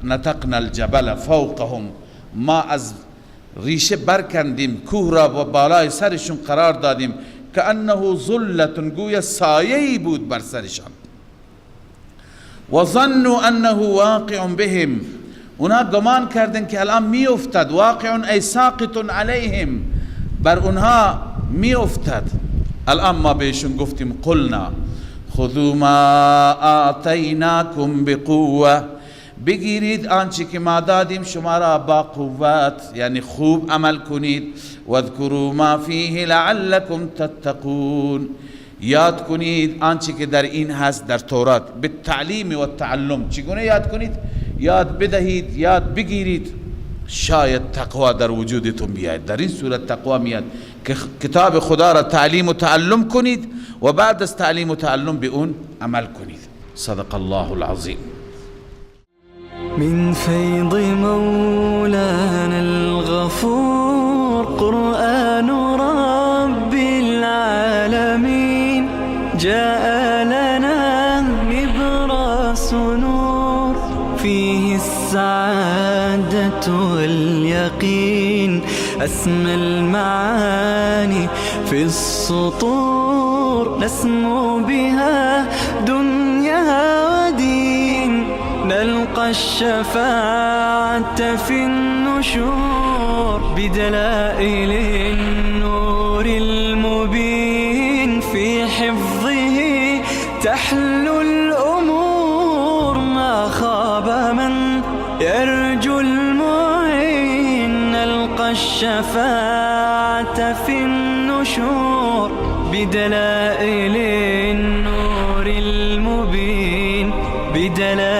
نتقنا الجبل فوقهم، ما از ریشه برکندیم کوه را و بالای سرشون قرار دادیم، که انه ظلت، گویا سایه‌ای بود بر سرشان. و ظنوا انه واقع بهم، اونها گمان کردن که الان می افتد، واقع ای ساقط علیهم، بر اونها می افتد. الان ما بهشون گفتیم قلنا خذوا ما آتیناکم بقوه، بگیرید آنچه که ما دادیم شما را با قوت، یعنی خوب عمل کنید. واذکروا ما فیه لعلکم تتقون، یاد کنید آنچه که در این هست در تورات، به تعلیم و تعلم. چگونه یاد کنید؟ یاد بدهید، یاد بگیرید، شاید تقوا در وجودتون بیاید. در این صورت تقوا میاد که کتاب خدا را تعلیم و تعلم کنید و بعد از تعلیم و تعلم به اون عمل کنید. صدق الله العظیم. من فيض مولانا الغفور قرآن رب العالمين، جاء لنا نبراس نور فيه السعادة واليقين، أسمى المعاني في السطور نسمو بها دنيا ودين، نلقى الشفاعة في النشور بدلائل النور المبين، في حفظه تحلو الأمور، ما خاب من يرجو المعين، نلقى الشفاعة في النشور بدلائل النور المبين، بدلائل